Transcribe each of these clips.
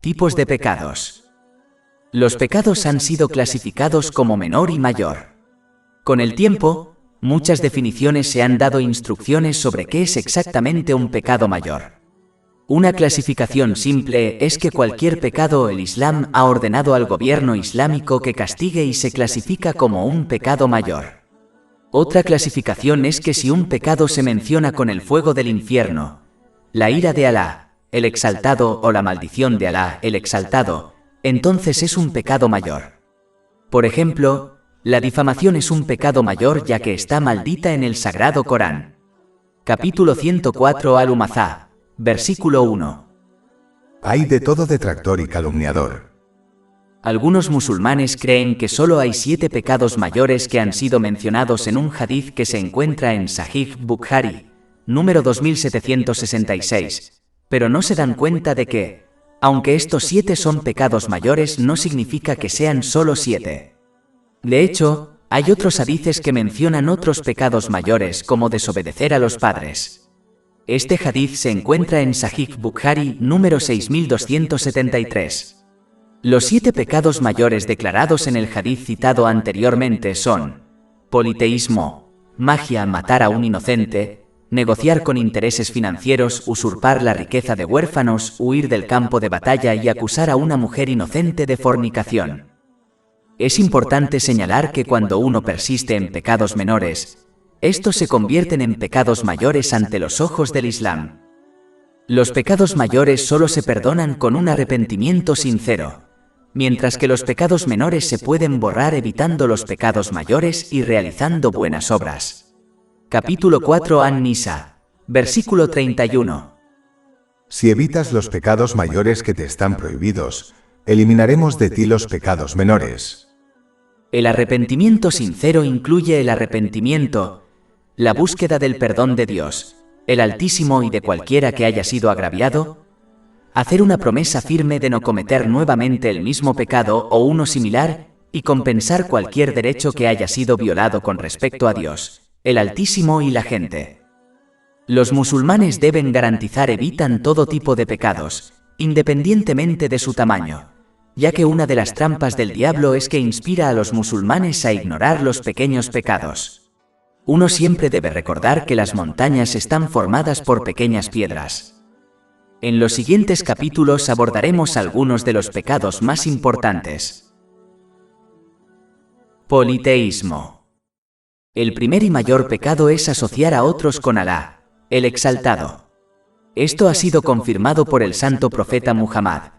Tipos de pecados. Los pecados han sido clasificados como menor y mayor. Con el tiempo, muchas definiciones se han dado instrucciones sobre qué es exactamente un pecado mayor. Una clasificación simple es que cualquier pecado el Islam ha ordenado al gobierno islámico que castigue y se clasifica como un pecado mayor. Otra clasificación es que si un pecado se menciona con el fuego del infierno, la ira de Alá, el exaltado, o la maldición de Alá, el exaltado, entonces es un pecado mayor. Por ejemplo, la difamación es un pecado mayor ya que está maldita en el Sagrado Corán. Capítulo 104 Al-Humazá, versículo 1. Hay de todo detractor y calumniador. Algunos musulmanes creen que solo hay 7 pecados mayores que han sido mencionados en un hadith que se encuentra en Sahih Bukhari, número 2766, pero no se dan cuenta de que, aunque estos 7 son pecados mayores, no significa que sean solo 7. De hecho, hay otros hadices que mencionan otros pecados mayores como desobedecer a los padres. Este hadith se encuentra en Sahih Bukhari, número 6273. Los 7 pecados mayores declarados en el hadith citado anteriormente son politeísmo, magia, matar a un inocente, negociar con intereses financieros, usurpar la riqueza de huérfanos, huir del campo de batalla y acusar a una mujer inocente de fornicación. Es importante señalar que cuando uno persiste en pecados menores, estos se convierten en pecados mayores ante los ojos del Islam. Los pecados mayores solo se perdonan con un arrepentimiento sincero, mientras que los pecados menores se pueden borrar evitando los pecados mayores y realizando buenas obras. Capítulo 4 An-Nisa, versículo 31. Si evitas los pecados mayores que te están prohibidos, eliminaremos de ti los pecados menores. El arrepentimiento sincero incluye el arrepentimiento, la búsqueda del perdón de Dios, el Altísimo y de cualquiera que haya sido agraviado, hacer una promesa firme de no cometer nuevamente el mismo pecado o uno similar, y compensar cualquier derecho que haya sido violado con respecto a Dios, el Altísimo y la gente. Los musulmanes deben garantizar evitan todo tipo de pecados, independientemente de su tamaño, ya que una de las trampas del diablo es que inspira a los musulmanes a ignorar los pequeños pecados. Uno siempre debe recordar que las montañas están formadas por pequeñas piedras. En los siguientes capítulos abordaremos algunos de los pecados más importantes. Politeísmo. El primer y mayor pecado es asociar a otros con Alá, el exaltado. Esto ha sido confirmado por el santo profeta Muhammad.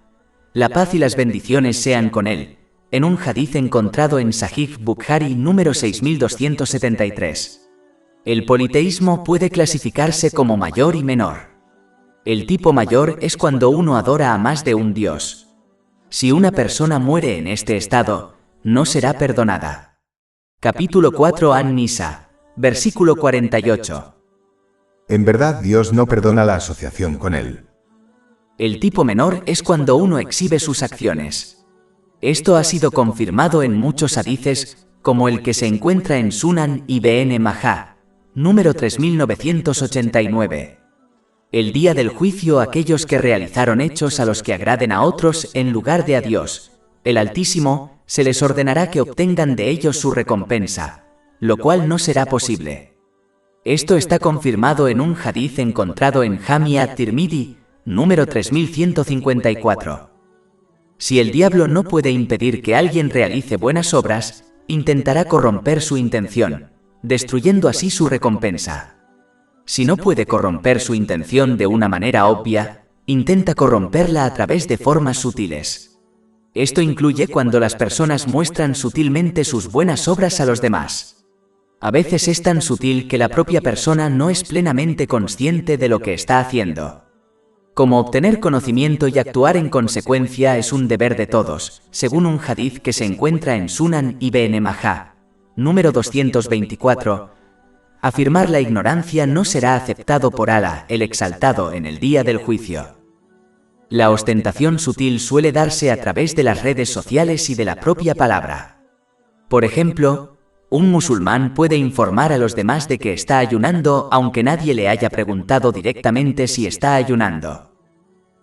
La paz y las bendiciones sean con él, en un hadith encontrado en Sahih Bukhari número 6273. El politeísmo puede clasificarse como mayor y menor. El tipo mayor es cuando uno adora a más de un dios. Si una persona muere en este estado, no será perdonada. Capítulo 4 An-Nisa, versículo 48. En verdad Dios no perdona la asociación con él. El tipo menor es cuando uno exhibe sus acciones. Esto ha sido confirmado en muchos hadices, como el que se encuentra en Sunan Ibn Majah, número 3989. El día del juicio aquellos que realizaron hechos a los que agraden a otros en lugar de a Dios, el Altísimo, se les ordenará que obtengan de ellos su recompensa, lo cual no será posible. Esto está confirmado en un hadith encontrado en Jami at-Tirmidhi, número 3154. Si el diablo no puede impedir que alguien realice buenas obras, intentará corromper su intención, destruyendo así su recompensa. Si no puede corromper su intención de una manera obvia, intenta corromperla a través de formas sutiles. Esto incluye cuando las personas muestran sutilmente sus buenas obras a los demás. A veces es tan sutil que la propia persona no es plenamente consciente de lo que está haciendo. Como obtener conocimiento y actuar en consecuencia es un deber de todos, según un hadith que se encuentra en Sunan Ibn Majah, número 224, afirmar la ignorancia no será aceptado por Alá, el exaltado, en el día del juicio. La ostentación sutil suele darse a través de las redes sociales y de la propia palabra. Por ejemplo, un musulmán puede informar a los demás de que está ayunando aunque nadie le haya preguntado directamente si está ayunando.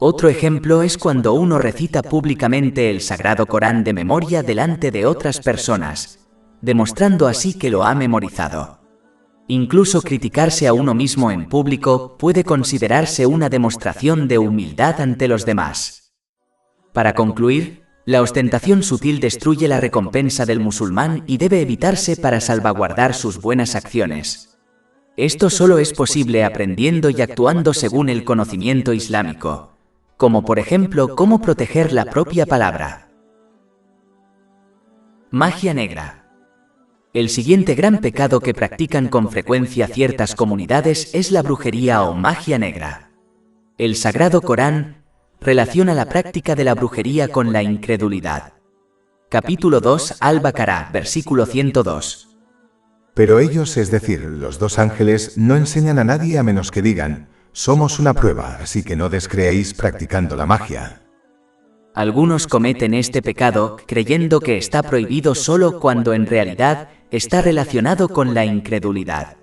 Otro ejemplo es cuando uno recita públicamente el Sagrado Corán de memoria delante de otras personas, demostrando así que lo ha memorizado. Incluso criticarse a uno mismo en público puede considerarse una demostración de humildad ante los demás. Para concluir, la ostentación sutil destruye la recompensa del musulmán y debe evitarse para salvaguardar sus buenas acciones. Esto solo es posible aprendiendo y actuando según el conocimiento islámico, como por ejemplo cómo proteger la propia palabra. Magia negra. El siguiente gran pecado que practican con frecuencia ciertas comunidades es la brujería o magia negra. El Sagrado Corán relaciona la práctica de la brujería con la incredulidad. Capítulo 2, Al-Baqará, versículo 102. Pero ellos, es decir, los dos ángeles, no enseñan a nadie a menos que digan: somos una prueba, así que no descreéis practicando la magia. Algunos cometen este pecado creyendo que está prohibido solo cuando en realidad está relacionado con la incredulidad.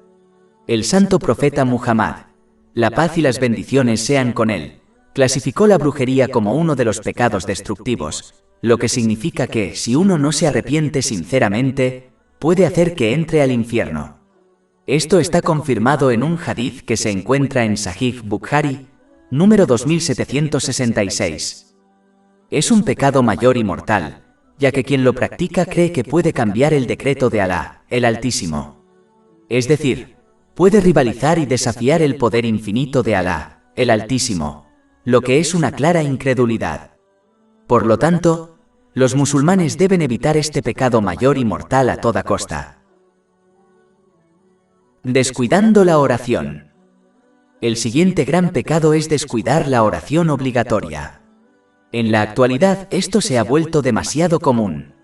El santo profeta Muhammad, la paz y las bendiciones sean con él, clasificó la brujería como uno de los pecados destructivos, lo que significa que, si uno no se arrepiente sinceramente, puede hacer que entre al infierno. Esto está confirmado en un hadith que se encuentra en Sahih Bukhari, número 2766. Es un pecado mayor y mortal, ya que quien lo practica cree que puede cambiar el decreto de Alá, el Altísimo. Es decir, puede rivalizar y desafiar el poder infinito de Alá, el Altísimo, lo que es una clara incredulidad. Por lo tanto, los musulmanes deben evitar este pecado mayor y mortal a toda costa. Descuidando la oración. El siguiente gran pecado es descuidar la oración obligatoria. En la actualidad esto se ha vuelto demasiado común.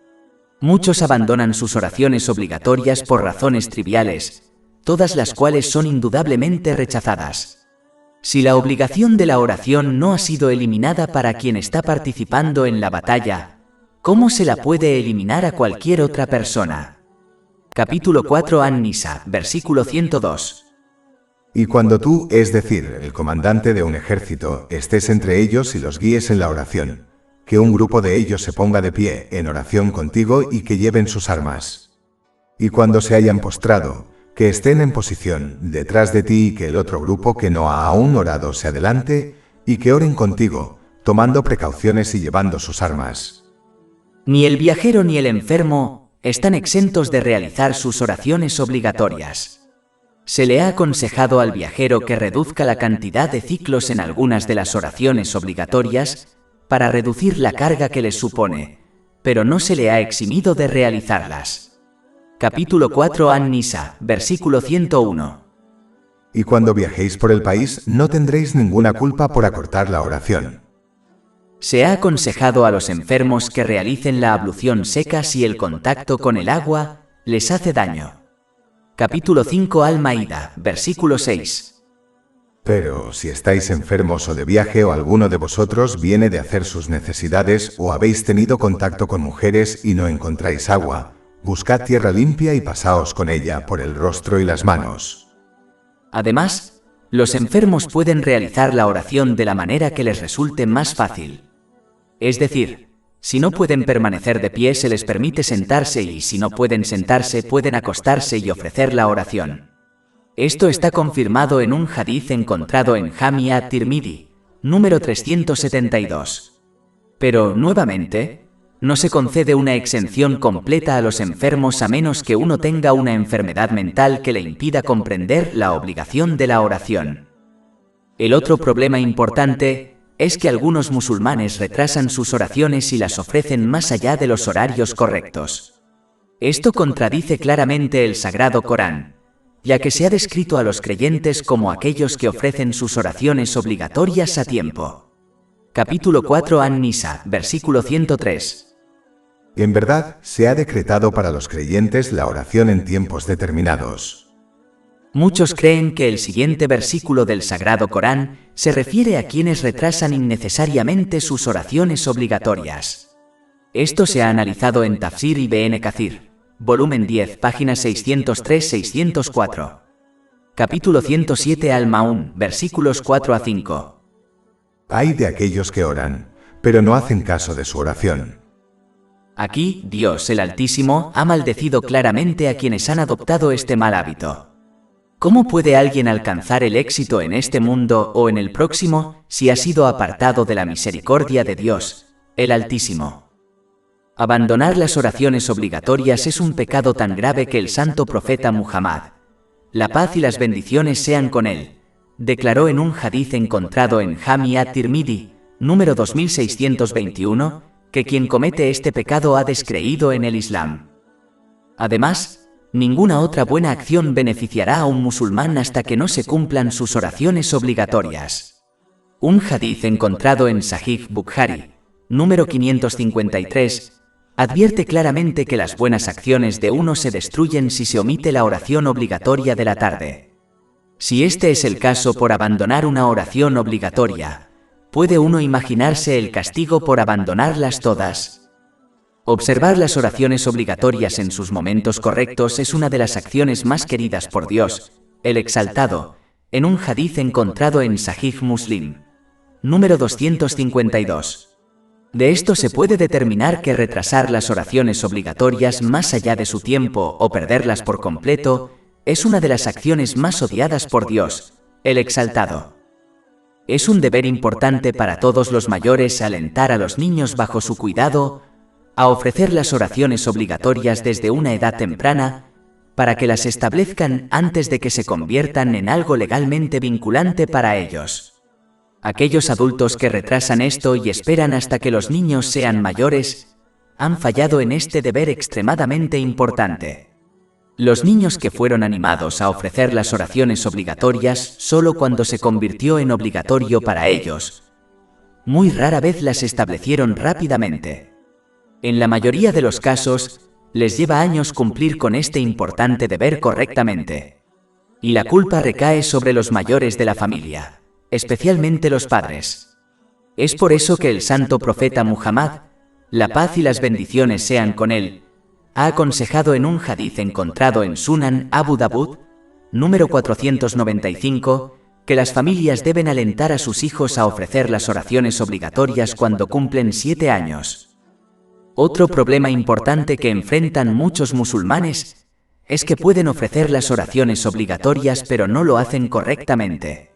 Muchos abandonan sus oraciones obligatorias por razones triviales, todas las cuales son indudablemente rechazadas. Si la obligación de la oración no ha sido eliminada para quien está participando en la batalla, ¿cómo se la puede eliminar a cualquier otra persona? Capítulo 4 An-Nisa, versículo 102. Y cuando tú, es decir, el comandante de un ejército, estés entre ellos y los guíes en la oración, que un grupo de ellos se ponga de pie en oración contigo y que lleven sus armas. Y cuando se hayan postrado, que estén en posición detrás de ti y que el otro grupo que no ha aún orado se adelante y que oren contigo, tomando precauciones y llevando sus armas. Ni el viajero ni el enfermo están exentos de realizar sus oraciones obligatorias. Se le ha aconsejado al viajero que reduzca la cantidad de ciclos en algunas de las oraciones obligatorias para reducir la carga que les supone, pero no se le ha eximido de realizarlas. Capítulo 4 An-Nisa, versículo 101. Y cuando viajéis por el país, no tendréis ninguna culpa por acortar la oración. Se ha aconsejado a los enfermos que realicen la ablución seca si el contacto con el agua les hace daño. Capítulo 5 Al-Maida, versículo 6. Pero si estáis enfermos o de viaje o alguno de vosotros viene de hacer sus necesidades o habéis tenido contacto con mujeres y no encontráis agua, buscad tierra limpia y pasaos con ella por el rostro y las manos. Además, los enfermos pueden realizar la oración de la manera que les resulte más fácil. Es decir, si no pueden permanecer de pie se les permite sentarse y si no pueden sentarse pueden acostarse y ofrecer la oración. Esto está confirmado en un hadith encontrado en Jami at-Tirmidhi, número 372. Pero, nuevamente, no se concede una exención completa a los enfermos a menos que uno tenga una enfermedad mental que le impida comprender la obligación de la oración. El otro problema importante es que algunos musulmanes retrasan sus oraciones y las ofrecen más allá de los horarios correctos. Esto contradice claramente el Sagrado Corán, ya que se ha descrito a los creyentes como aquellos que ofrecen sus oraciones obligatorias a tiempo. Capítulo 4 An-Nisa, versículo 103. En verdad, se ha decretado para los creyentes la oración en tiempos determinados. Muchos creen que el siguiente versículo del Sagrado Corán se refiere a quienes retrasan innecesariamente sus oraciones obligatorias. Esto se ha analizado en Tafsir Ibn Kathir, volumen 10, páginas 603-604. Capítulo 107 Al-Maún, versículos 4 a 5. Ay de aquellos que oran, pero no hacen caso de su oración. Aquí, Dios el Altísimo ha maldecido claramente a quienes han adoptado este mal hábito. ¿Cómo puede alguien alcanzar el éxito en este mundo o en el próximo si ha sido apartado de la misericordia de Dios, el Altísimo? Abandonar las oraciones obligatorias es un pecado tan grave que el santo profeta Muhammad, la paz y las bendiciones sean con él, declaró en un hadiz encontrado en Jami at-Tirmidhi, número 2621, que quien comete este pecado ha descreído en el Islam. Además, ninguna otra buena acción beneficiará a un musulmán hasta que no se cumplan sus oraciones obligatorias. Un hadiz encontrado en Sahih Bukhari, número 553, advierte claramente que las buenas acciones de uno se destruyen si se omite la oración obligatoria de la tarde. Si este es el caso por abandonar una oración obligatoria, ¿puede uno imaginarse el castigo por abandonarlas todas? Observar las oraciones obligatorias en sus momentos correctos es una de las acciones más queridas por Dios, el Exaltado, en un hadiz encontrado en Sahih Muslim, número 252. De esto se puede determinar que retrasar las oraciones obligatorias más allá de su tiempo o perderlas por completo es una de las acciones más odiadas por Dios, el Exaltado. Es un deber importante para todos los mayores alentar a los niños bajo su cuidado a ofrecer las oraciones obligatorias desde una edad temprana para que las establezcan antes de que se conviertan en algo legalmente vinculante para ellos. Aquellos adultos que retrasan esto y esperan hasta que los niños sean mayores, han fallado en este deber extremadamente importante. Los niños que fueron animados a ofrecer las oraciones obligatorias solo cuando se convirtió en obligatorio para ellos, muy rara vez las establecieron rápidamente. En la mayoría de los casos, les lleva años cumplir con este importante deber correctamente. Y la culpa recae sobre los mayores de la familia, especialmente los padres. Es por eso que el santo profeta Muhammad, la paz y las bendiciones sean con él, ha aconsejado en un hadiz encontrado en Sunan Abu Dawud, número 495, que las familias deben alentar a sus hijos a ofrecer las oraciones obligatorias cuando cumplen 7 años. Otro problema importante que enfrentan muchos musulmanes es que pueden ofrecer las oraciones obligatorias pero no lo hacen correctamente.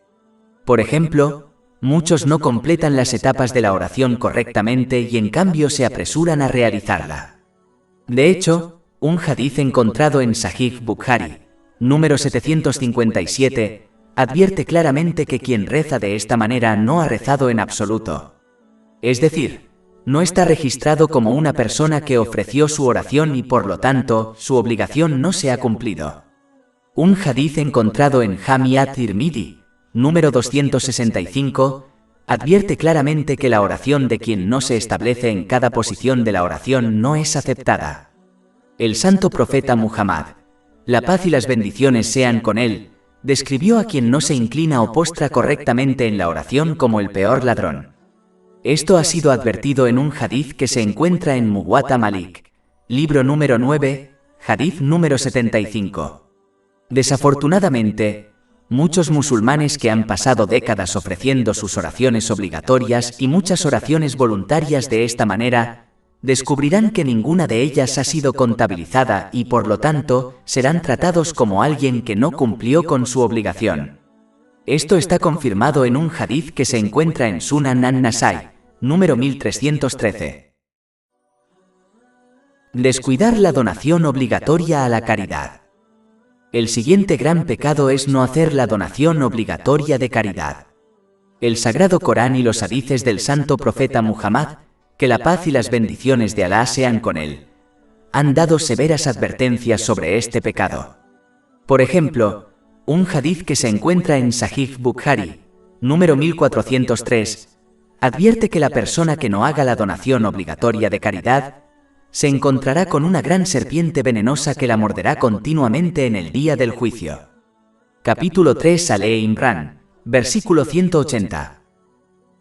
Por ejemplo, muchos no completan las etapas de la oración correctamente y en cambio se apresuran a realizarla. De hecho, un hadiz encontrado en Sahih Bukhari, número 757, advierte claramente que quien reza de esta manera no ha rezado en absoluto. Es decir, no está registrado como una persona que ofreció su oración y por lo tanto, su obligación no se ha cumplido. Un hadiz encontrado en Jami at-Tirmidhi, número 265, advierte claramente que la oración de quien no se establece en cada posición de la oración no es aceptada. El santo profeta Muhammad, la paz y las bendiciones sean con él, describió a quien no se inclina o postra correctamente en la oración como el peor ladrón. Esto ha sido advertido en un hadiz que se encuentra en Muwatta Malik, libro número 9, hadiz número 75. Desafortunadamente, muchos musulmanes que han pasado décadas ofreciendo sus oraciones obligatorias y muchas oraciones voluntarias de esta manera, descubrirán que ninguna de ellas ha sido contabilizada y por lo tanto, serán tratados como alguien que no cumplió con su obligación. Esto está confirmado en un hadiz que se encuentra en Sunan an-Nasai, número 1313. Descuidar la donación obligatoria a la caridad. El siguiente gran pecado es no hacer la donación obligatoria de caridad. El Sagrado Corán y los hadices del santo profeta Muhammad, que la paz y las bendiciones de Alá sean con él, han dado severas advertencias sobre este pecado. Por ejemplo, un hadiz que se encuentra en Sahih Bukhari, número 1403, advierte que la persona que no haga la donación obligatoria de caridad se encontrará con una gran serpiente venenosa que la morderá continuamente en el día del juicio. Capítulo 3 Al-Imran, versículo 180.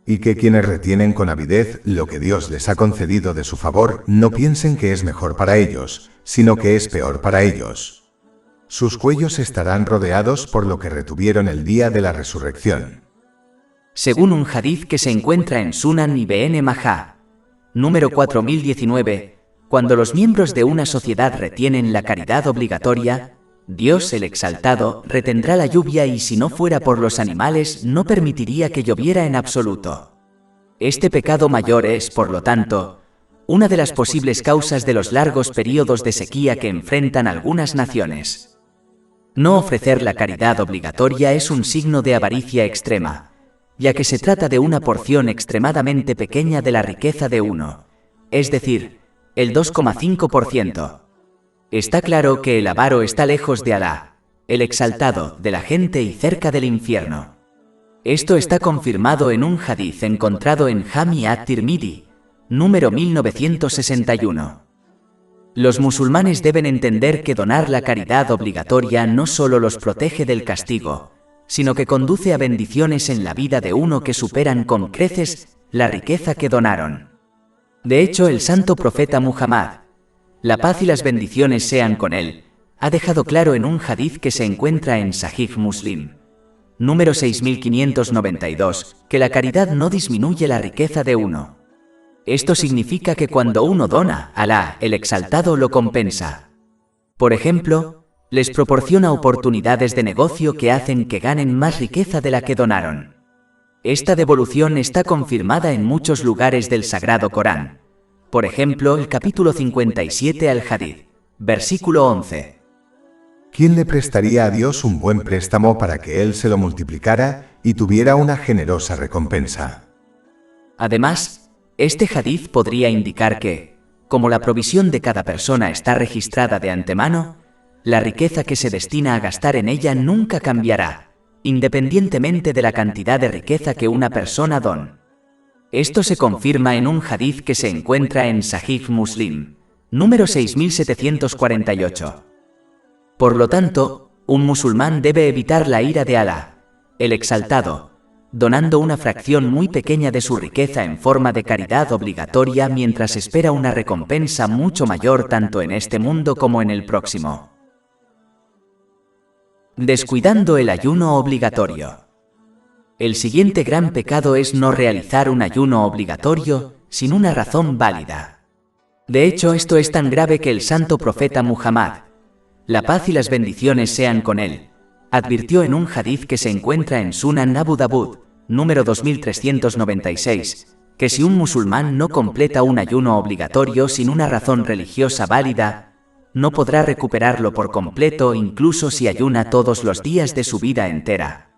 Y que quienes retienen con avidez lo que Dios les ha concedido de su favor no piensen que es mejor para ellos, sino que es peor para ellos. Sus cuellos estarán rodeados por lo que retuvieron el día de la resurrección. Según un hadith que se encuentra en Sunan Ibn Majah, número 4019, cuando los miembros de una sociedad retienen la caridad obligatoria, Dios el Exaltado retendrá la lluvia y si no fuera por los animales no permitiría que lloviera en absoluto. Este pecado mayor es, por lo tanto, una de las posibles causas de los largos periodos de sequía que enfrentan algunas naciones. No ofrecer la caridad obligatoria es un signo de avaricia extrema, ya que se trata de una porción extremadamente pequeña de la riqueza de uno, es decir, el 2,5%. Está claro que el avaro está lejos de Alá, el Exaltado, de la gente y cerca del infierno. Esto está confirmado en un hadith encontrado en Jami at-Tirmidhi, número 1961. Los musulmanes deben entender que donar la caridad obligatoria no solo los protege del castigo, sino que conduce a bendiciones en la vida de uno que superan con creces la riqueza que donaron. De hecho, el santo profeta Muhammad, la paz y las bendiciones sean con él, ha dejado claro en un hadith que se encuentra en Sahih Muslim, número 6592, que la caridad no disminuye la riqueza de uno. Esto significa que cuando uno dona, Alá, el Exaltado, lo compensa. Por ejemplo, les proporciona oportunidades de negocio que hacen que ganen más riqueza de la que donaron. Esta devolución está confirmada en muchos lugares del Sagrado Corán. Por ejemplo, el capítulo 57 al Hadith, versículo 11. ¿Quién le prestaría a Dios un buen préstamo para que Él se lo multiplicara y tuviera una generosa recompensa? Además, este hadith podría indicar que, como la provisión de cada persona está registrada de antemano, la riqueza que se destina a gastar en ella nunca cambiará, independientemente de la cantidad de riqueza que una persona don. Esto se confirma en un hadith que se encuentra en Sahih Muslim, número 6748. Por lo tanto, un musulmán debe evitar la ira de Alá, el Exaltado, donando una fracción muy pequeña de su riqueza en forma de caridad obligatoria mientras espera una recompensa mucho mayor tanto en este mundo como en el próximo. Descuidando el ayuno obligatorio. El siguiente gran pecado es no realizar un ayuno obligatorio sin una razón válida. De hecho, esto es tan grave que el santo profeta Muhammad, la paz y las bendiciones sean con él, advirtió en un hadith que se encuentra en Sunan Abu Dawud, número 2396, que si un musulmán no completa un ayuno obligatorio sin una razón religiosa válida, no podrá recuperarlo por completo incluso si ayuna todos los días de su vida entera.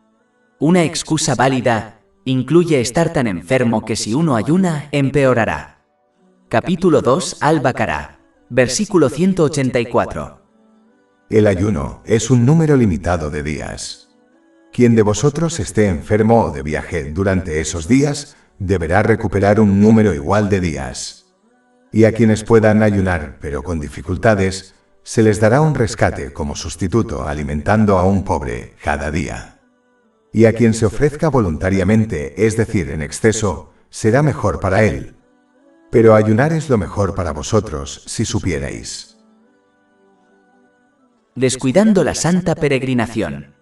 Una excusa válida incluye estar tan enfermo que si uno ayuna, empeorará. Capítulo 2 Al-Baqarah, versículo 184. El ayuno es un número limitado de días. Quien de vosotros esté enfermo o de viaje durante esos días, deberá recuperar un número igual de días. Y a quienes puedan ayunar, pero con dificultades, se les dará un rescate como sustituto alimentando a un pobre cada día. Y a quien se ofrezca voluntariamente, es decir, en exceso, será mejor para él. Pero ayunar es lo mejor para vosotros, si supierais. Descuidando la santa peregrinación.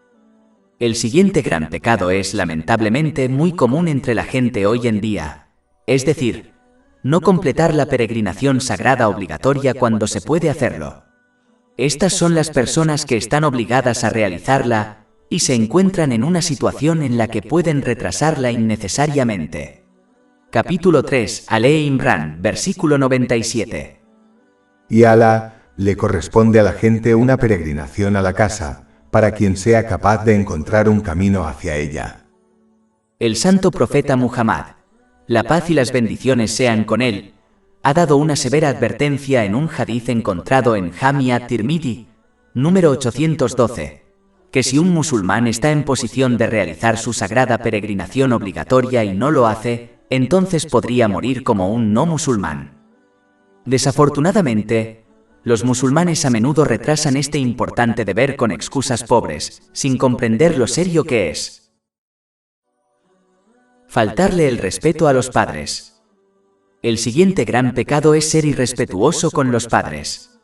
El siguiente gran pecado es lamentablemente muy común entre la gente hoy en día, es decir, no completar la peregrinación sagrada obligatoria cuando se puede hacerlo. Estas son las personas que están obligadas a realizarla y se encuentran en una situación en la que pueden retrasarla innecesariamente. Capítulo 3, Ale Imran, versículo 97. Y a Alá le corresponde a la gente una peregrinación a la casa, para quien sea capaz de encontrar un camino hacia ella. El santo profeta Muhammad, la paz y las bendiciones sean con él, ha dado una severa advertencia en un hadith encontrado en Jami at-Tirmidhi, número 812, que si un musulmán está en posición de realizar su sagrada peregrinación obligatoria y no lo hace, entonces podría morir como un no musulmán. Desafortunadamente, los musulmanes a menudo retrasan este importante deber con excusas pobres, sin comprender lo serio que es. Faltarle el respeto a los padres. El siguiente gran pecado es ser irrespetuoso con los padres.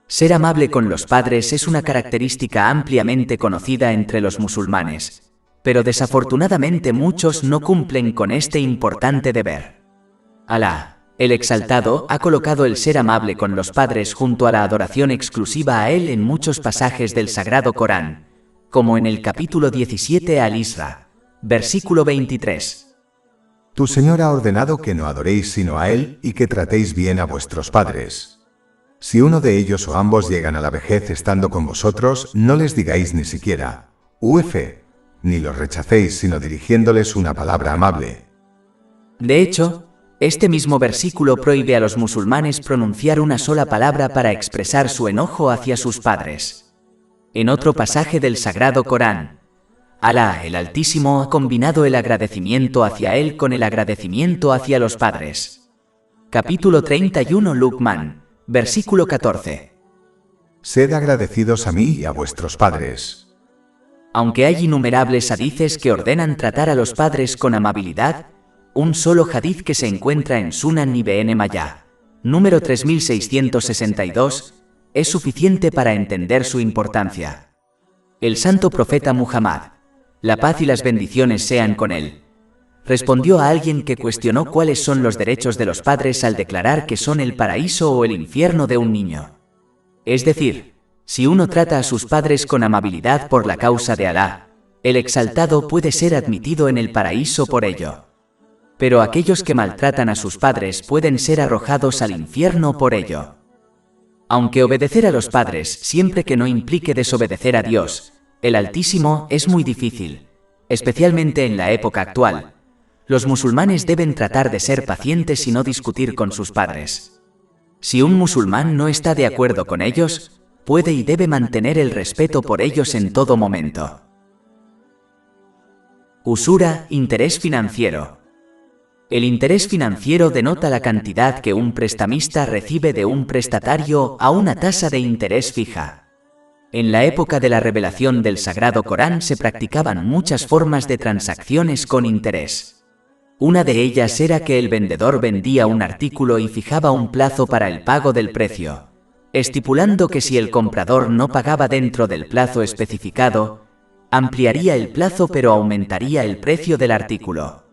Ser amable con los padres es una característica ampliamente conocida entre los musulmanes, pero desafortunadamente muchos no cumplen con este importante deber. Alá, el Exaltado, ha colocado el ser amable con los padres junto a la adoración exclusiva a Él en muchos pasajes del Sagrado Corán, como en el capítulo 17 Al-Isra, versículo 23. Tu Señor ha ordenado que no adoréis sino a Él y que tratéis bien a vuestros padres. Si uno de ellos o ambos llegan a la vejez estando con vosotros, no les digáis ni siquiera, uf, ni los rechacéis sino dirigiéndoles una palabra amable. De hecho, este mismo versículo prohíbe a los musulmanes pronunciar una sola palabra para expresar su enojo hacia sus padres. En otro pasaje del Sagrado Corán, Alá, el Altísimo, ha combinado el agradecimiento hacia Él con el agradecimiento hacia los padres. Capítulo 31 Luqman, versículo 14. Sed agradecidos a mí y a vuestros padres. Aunque hay innumerables hadices que ordenan tratar a los padres con amabilidad, un solo hadith que se encuentra en Sunan Ibn Majah, número 3662, es suficiente para entender su importancia. El santo profeta Muhammad, la paz y las bendiciones sean con él, respondió a alguien que cuestionó cuáles son los derechos de los padres al declarar que son el paraíso o el infierno de un niño. Es decir, si uno trata a sus padres con amabilidad por la causa de Alá, el Exaltado puede ser admitido en el paraíso por ello. Pero aquellos que maltratan a sus padres pueden ser arrojados al infierno por ello. Aunque obedecer a los padres, siempre que no implique desobedecer a Dios, el Altísimo, es muy difícil, especialmente en la época actual. Los musulmanes deben tratar de ser pacientes y no discutir con sus padres. Si un musulmán no está de acuerdo con ellos, puede y debe mantener el respeto por ellos en todo momento. Usura, interés financiero. El interés financiero denota la cantidad que un prestamista recibe de un prestatario a una tasa de interés fija. En la época de la revelación del Sagrado Corán se practicaban muchas formas de transacciones con interés. Una de ellas era que el vendedor vendía un artículo y fijaba un plazo para el pago del precio, estipulando que si el comprador no pagaba dentro del plazo especificado, ampliaría el plazo pero aumentaría el precio del artículo.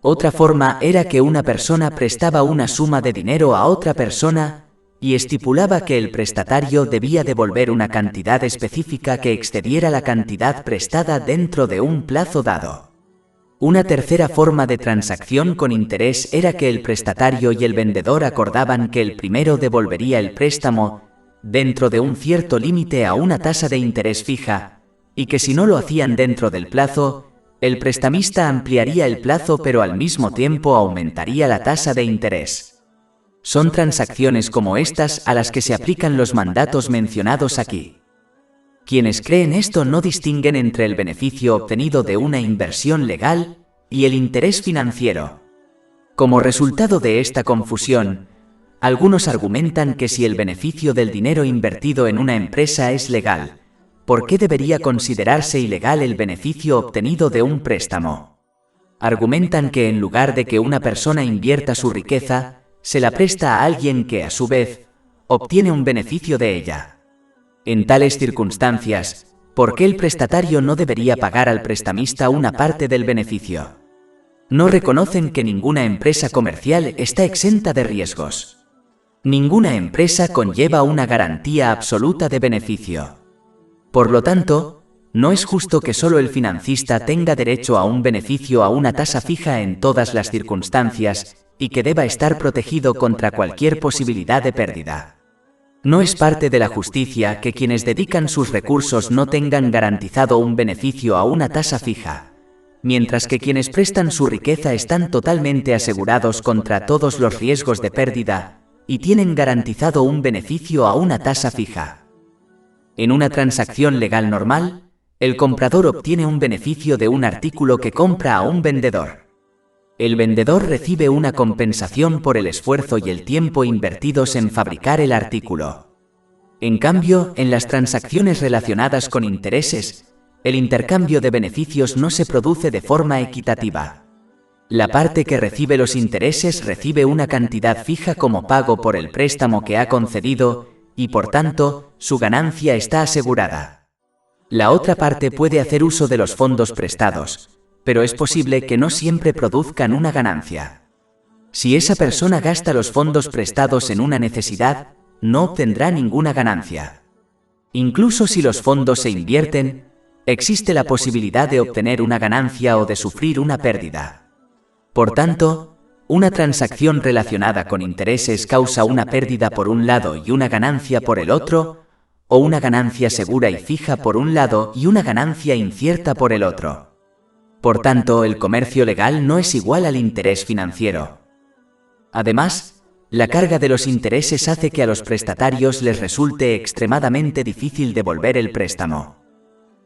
Otra forma era que una persona prestaba una suma de dinero a otra persona y estipulaba que el prestatario debía devolver una cantidad específica que excediera la cantidad prestada dentro de un plazo dado. Una tercera forma de transacción con interés era que el prestatario y el vendedor acordaban que el primero devolvería el préstamo dentro de un cierto límite a una tasa de interés fija, y que si no lo hacían dentro del plazo, el prestamista ampliaría el plazo pero al mismo tiempo aumentaría la tasa de interés. Son transacciones como estas a las que se aplican los mandatos mencionados aquí. Quienes creen esto no distinguen entre el beneficio obtenido de una inversión legal y el interés financiero. Como resultado de esta confusión, algunos argumentan que si el beneficio del dinero invertido en una empresa es legal, ¿por qué debería considerarse ilegal el beneficio obtenido de un préstamo? Argumentan que en lugar de que una persona invierta su riqueza, se la presta a alguien que, a su vez, obtiene un beneficio de ella. En tales circunstancias, ¿por qué el prestatario no debería pagar al prestamista una parte del beneficio? No reconocen que ninguna empresa comercial está exenta de riesgos. Ninguna empresa conlleva una garantía absoluta de beneficio. Por lo tanto, no es justo que solo el financista tenga derecho a un beneficio a una tasa fija en todas las circunstancias y que deba estar protegido contra cualquier posibilidad de pérdida. No es parte de la justicia que quienes dedican sus recursos no tengan garantizado un beneficio a una tasa fija, mientras que quienes prestan su riqueza están totalmente asegurados contra todos los riesgos de pérdida y tienen garantizado un beneficio a una tasa fija. En una transacción legal normal, el comprador obtiene un beneficio de un artículo que compra a un vendedor. El vendedor recibe una compensación por el esfuerzo y el tiempo invertidos en fabricar el artículo. En cambio, en las transacciones relacionadas con intereses, el intercambio de beneficios no se produce de forma equitativa. La parte que recibe los intereses recibe una cantidad fija como pago por el préstamo que ha concedido, y por tanto, su ganancia está asegurada. La otra parte puede hacer uso de los fondos prestados, pero es posible que no siempre produzcan una ganancia. Si esa persona gasta los fondos prestados en una necesidad, no obtendrá ninguna ganancia. Incluso si los fondos se invierten, existe la posibilidad de obtener una ganancia o de sufrir una pérdida. Por tanto, una transacción relacionada con intereses causa una pérdida por un lado y una ganancia por el otro, o una ganancia segura y fija por un lado y una ganancia incierta por el otro. Por tanto, el comercio legal no es igual al interés financiero. Además, la carga de los intereses hace que a los prestatarios les resulte extremadamente difícil devolver el préstamo.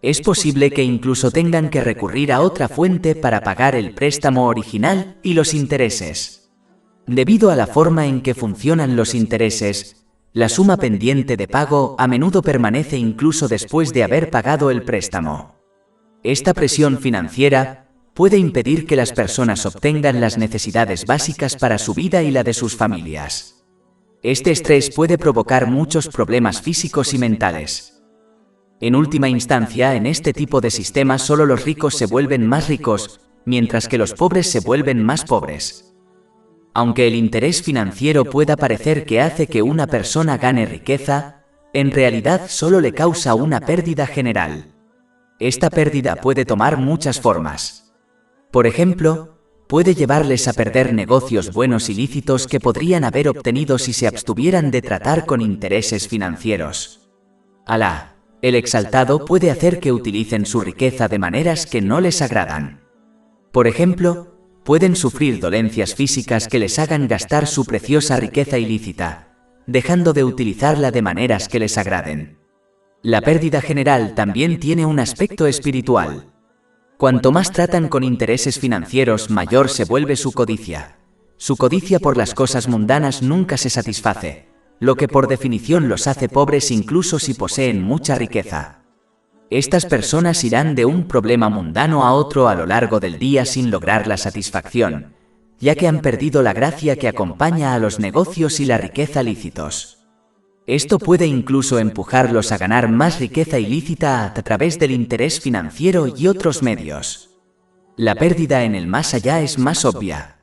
Es posible que incluso tengan que recurrir a otra fuente para pagar el préstamo original y los intereses. Debido a la forma en que funcionan los intereses, la suma pendiente de pago a menudo permanece incluso después de haber pagado el préstamo. Esta presión financiera puede impedir que las personas obtengan las necesidades básicas para su vida y la de sus familias. Este estrés puede provocar muchos problemas físicos y mentales. En última instancia, en este tipo de sistemas solo los ricos se vuelven más ricos, mientras que los pobres se vuelven más pobres. Aunque el interés financiero pueda parecer que hace que una persona gane riqueza, en realidad solo le causa una pérdida general. Esta pérdida puede tomar muchas formas. Por ejemplo, puede llevarles a perder negocios buenos y lícitos que podrían haber obtenido si se abstuvieran de tratar con intereses financieros. Alá, el exaltado puede hacer que utilicen su riqueza de maneras que no les agradan. Por ejemplo, pueden sufrir dolencias físicas que les hagan gastar su preciosa riqueza ilícita, dejando de utilizarla de maneras que les agraden. La pérdida general también tiene un aspecto espiritual. Cuanto más tratan con intereses financieros, mayor se vuelve su codicia. Su codicia por las cosas mundanas nunca se satisface, lo que por definición los hace pobres incluso si poseen mucha riqueza. Estas personas irán de un problema mundano a otro a lo largo del día sin lograr la satisfacción, ya que han perdido la gracia que acompaña a los negocios y la riqueza lícitos. Esto puede incluso empujarlos a ganar más riqueza ilícita a través del interés financiero y otros medios. La pérdida en el más allá es más obvia.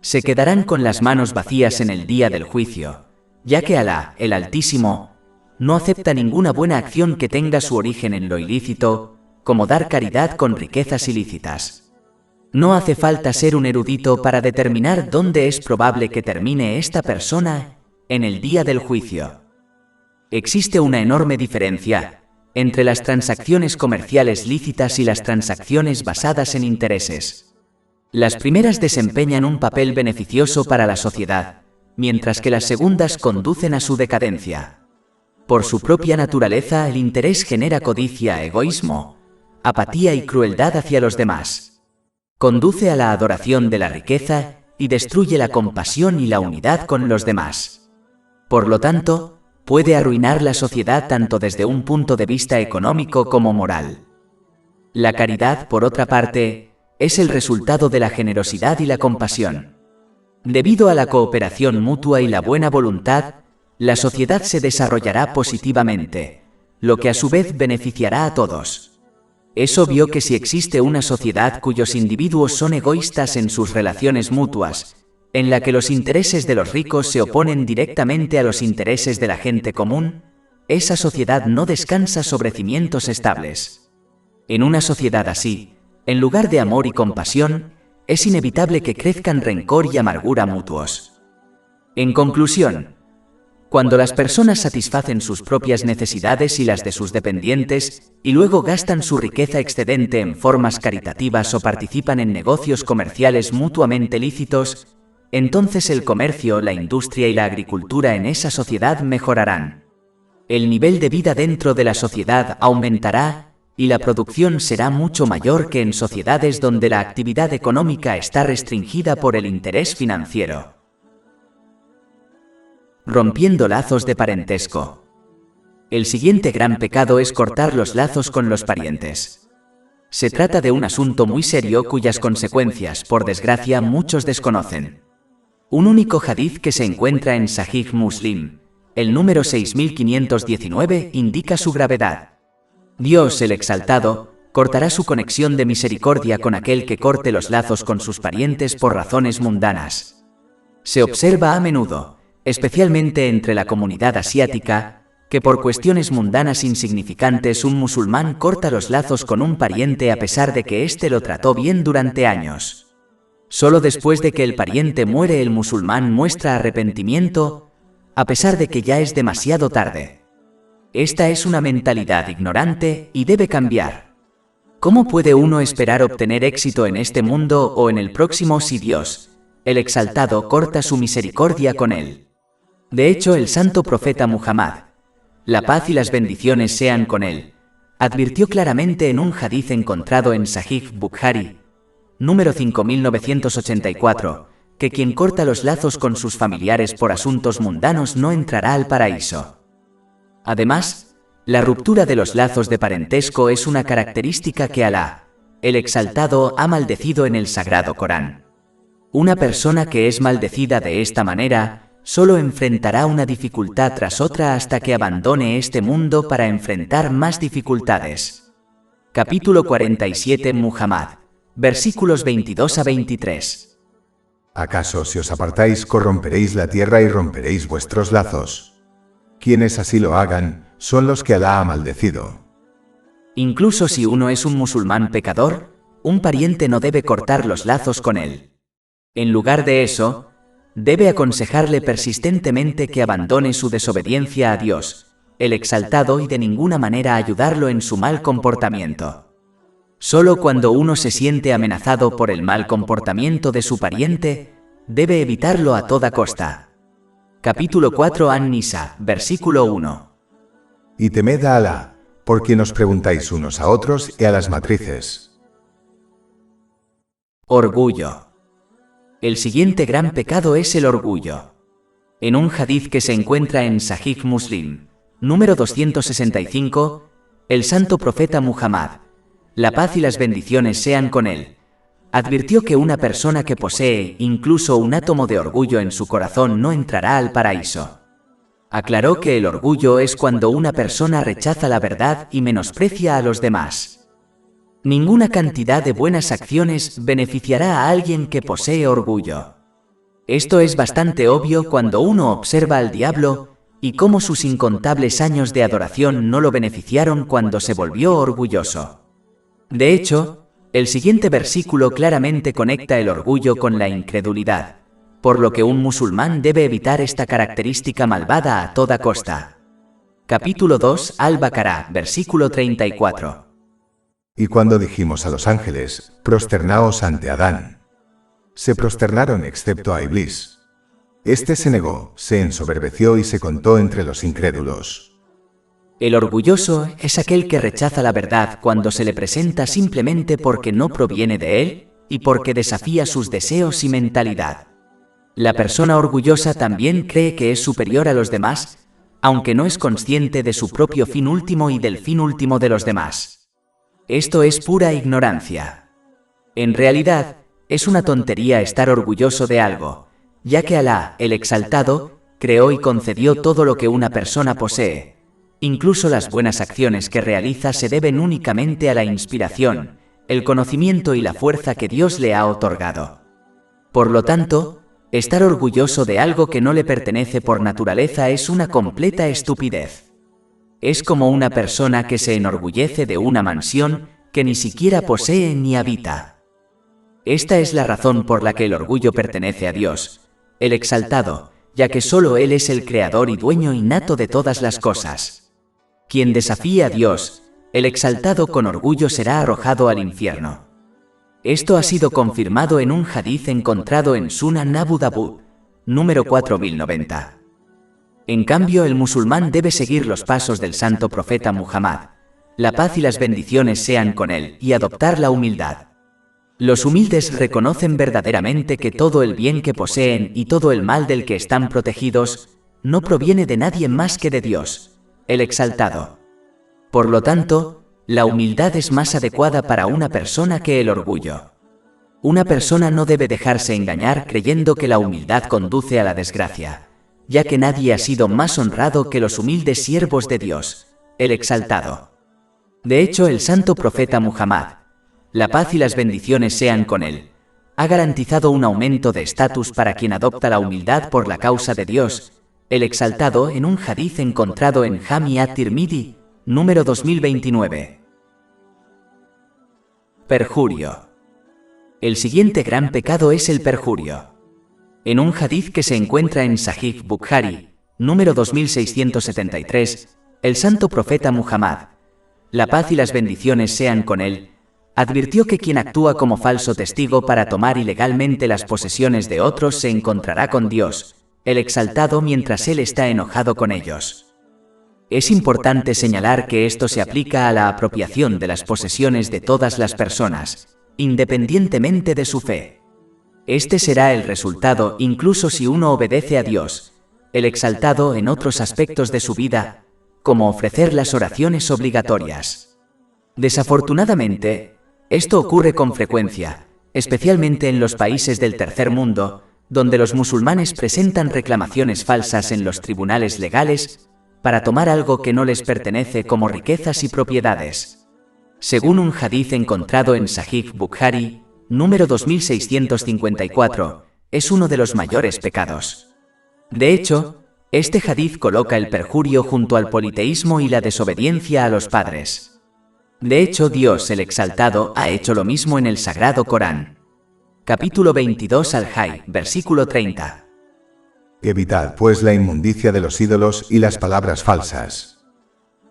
Se quedarán con las manos vacías en el día del juicio, ya que Alá, el Altísimo, no acepta ninguna buena acción que tenga su origen en lo ilícito, como dar caridad con riquezas ilícitas. No hace falta ser un erudito para determinar dónde es probable que termine esta persona en el día del juicio. Existe una enorme diferencia entre las transacciones comerciales lícitas y las transacciones basadas en intereses. Las primeras desempeñan un papel beneficioso para la sociedad, mientras que las segundas conducen a su decadencia. Por su propia naturaleza, el interés genera codicia, egoísmo, apatía y crueldad hacia los demás. Conduce a la adoración de la riqueza y destruye la compasión y la unidad con los demás. Por lo tanto, puede arruinar la sociedad tanto desde un punto de vista económico como moral. La caridad, por otra parte, es el resultado de la generosidad y la compasión. Debido a la cooperación mutua y la buena voluntad, la sociedad se desarrollará positivamente, lo que a su vez beneficiará a todos. Es obvio que si existe una sociedad cuyos individuos son egoístas en sus relaciones mutuas, en la que los intereses de los ricos se oponen directamente a los intereses de la gente común, esa sociedad no descansa sobre cimientos estables. En una sociedad así, en lugar de amor y compasión, es inevitable que crezcan rencor y amargura mutuos. En conclusión, cuando las personas satisfacen sus propias necesidades y las de sus dependientes, y luego gastan su riqueza excedente en formas caritativas o participan en negocios comerciales mutuamente lícitos, entonces el comercio, la industria y la agricultura en esa sociedad mejorarán. El nivel de vida dentro de la sociedad aumentará y la producción será mucho mayor que en sociedades donde la actividad económica está restringida por el interés financiero. Rompiendo lazos de parentesco. El siguiente gran pecado es cortar los lazos con los parientes. Se trata de un asunto muy serio cuyas consecuencias, por desgracia, muchos desconocen. Un único hadith que se encuentra en Sahih Muslim, el número 6519, indica su gravedad. Dios, el exaltado, cortará su conexión de misericordia con aquel que corte los lazos con sus parientes por razones mundanas. Se observa a menudo, especialmente entre la comunidad asiática, que por cuestiones mundanas insignificantes un musulmán corta los lazos con un pariente a pesar de que éste lo trató bien durante años. Solo después de que el pariente muere el musulmán muestra arrepentimiento, a pesar de que ya es demasiado tarde. Esta es una mentalidad ignorante y debe cambiar. ¿Cómo puede uno esperar obtener éxito en este mundo o en el próximo si Dios, el exaltado, corta su misericordia con él? De hecho, el santo profeta Muhammad, la paz y las bendiciones sean con él, advirtió claramente en un hadiz encontrado en Sahih Bukhari, número 5984, que quien corta los lazos con sus familiares por asuntos mundanos no entrará al paraíso. Además, la ruptura de los lazos de parentesco es una característica que Alá, el exaltado, ha maldecido en el Sagrado Corán. Una persona que es maldecida de esta manera solo enfrentará una dificultad tras otra hasta que abandone este mundo para enfrentar más dificultades. Capítulo 47 Muhammad, versículos 22 a 23. ¿Acaso si os apartáis corromperéis la tierra y romperéis vuestros lazos? Quienes así lo hagan, son los que Alá ha maldecido. Incluso si uno es un musulmán pecador, un pariente no debe cortar los lazos con él. En lugar de eso, debe aconsejarle persistentemente que abandone su desobediencia a Dios, el exaltado, y de ninguna manera ayudarlo en su mal comportamiento. Solo cuando uno se siente amenazado por el mal comportamiento de su pariente, debe evitarlo a toda costa. Capítulo 4 An-Nisa, versículo 1. Y temed a Alá, por quien os preguntáis unos a otros y a las matrices. Orgullo. El siguiente gran pecado es el orgullo. En un hadith que se encuentra en Sahih Muslim, número 265, el santo profeta Muhammad, la paz y las bendiciones sean con él, advirtió que una persona que posee incluso un átomo de orgullo en su corazón no entrará al paraíso. Aclaró que el orgullo es cuando una persona rechaza la verdad y menosprecia a los demás. Ninguna cantidad de buenas acciones beneficiará a alguien que posee orgullo. Esto es bastante obvio cuando uno observa al diablo y cómo sus incontables años de adoración no lo beneficiaron cuando se volvió orgulloso. De hecho, el siguiente versículo claramente conecta el orgullo con la incredulidad, por lo que un musulmán debe evitar esta característica malvada a toda costa. Capítulo 2 Al-Baqarah, versículo 34. Y cuando dijimos a los ángeles, prosternaos ante Adán, se prosternaron excepto a Iblis. Este se negó, se ensoberbeció y se contó entre los incrédulos. El orgulloso es aquel que rechaza la verdad cuando se le presenta simplemente porque no proviene de él y porque desafía sus deseos y mentalidad. La persona orgullosa también cree que es superior a los demás, aunque no es consciente de su propio fin último y del fin último de los demás. Esto es pura ignorancia. En realidad, es una tontería estar orgulloso de algo, ya que Alá, el exaltado, creó y concedió todo lo que una persona posee. Incluso las buenas acciones que realiza se deben únicamente a la inspiración, el conocimiento y la fuerza que Dios le ha otorgado. Por lo tanto, estar orgulloso de algo que no le pertenece por naturaleza es una completa estupidez. Es como una persona que se enorgullece de una mansión que ni siquiera posee ni habita. Esta es la razón por la que el orgullo pertenece a Dios, el exaltado, ya que solo Él es el creador y dueño innato de todas las cosas. Quien desafía a Dios, el exaltado, con orgullo será arrojado al infierno. Esto ha sido confirmado en un hadiz encontrado en Sunan Abu Dawud, número 4090. En cambio, el musulmán debe seguir los pasos del santo profeta Muhammad, la paz y las bendiciones sean con él, y adoptar la humildad. Los humildes reconocen verdaderamente que todo el bien que poseen y todo el mal del que están protegidos no proviene de nadie más que de Dios, el exaltado. Por lo tanto, la humildad es más adecuada para una persona que el orgullo. Una persona no debe dejarse engañar creyendo que la humildad conduce a la desgracia, ya que nadie ha sido más honrado que los humildes siervos de Dios, el exaltado. De hecho, el santo profeta Muhammad, la paz y las bendiciones sean con él, ha garantizado un aumento de estatus para quien adopta la humildad por la causa de Dios, el exaltado, en un hadith encontrado en Jami at-Tirmidhi, número 2029. Perjurio. El siguiente gran pecado es el perjurio. En un hadith que se encuentra en Sahih Bukhari, número 2673, el santo profeta Muhammad, la paz y las bendiciones sean con él, advirtió que quien actúa como falso testigo para tomar ilegalmente las posesiones de otros se encontrará con Dios, el exaltado, mientras él está enojado con ellos. Es importante señalar que esto se aplica a la apropiación de las posesiones de todas las personas, independientemente de su fe. Este será el resultado incluso si uno obedece a Dios, el exaltado, en otros aspectos de su vida, como ofrecer las oraciones obligatorias. Desafortunadamente, esto ocurre con frecuencia, especialmente en los países del tercer mundo, donde los musulmanes presentan reclamaciones falsas en los tribunales legales para tomar algo que no les pertenece, como riquezas y propiedades. Según un hadith encontrado en Sahih Bukhari, número 2654, es uno de los mayores pecados. De hecho, este hadith coloca el perjurio junto al politeísmo y la desobediencia a los padres. De hecho, Dios el Exaltado ha hecho lo mismo en el Sagrado Corán. Capítulo 22 Al-Hajj, versículo 30. Evitad, pues, la inmundicia de los ídolos y las palabras falsas.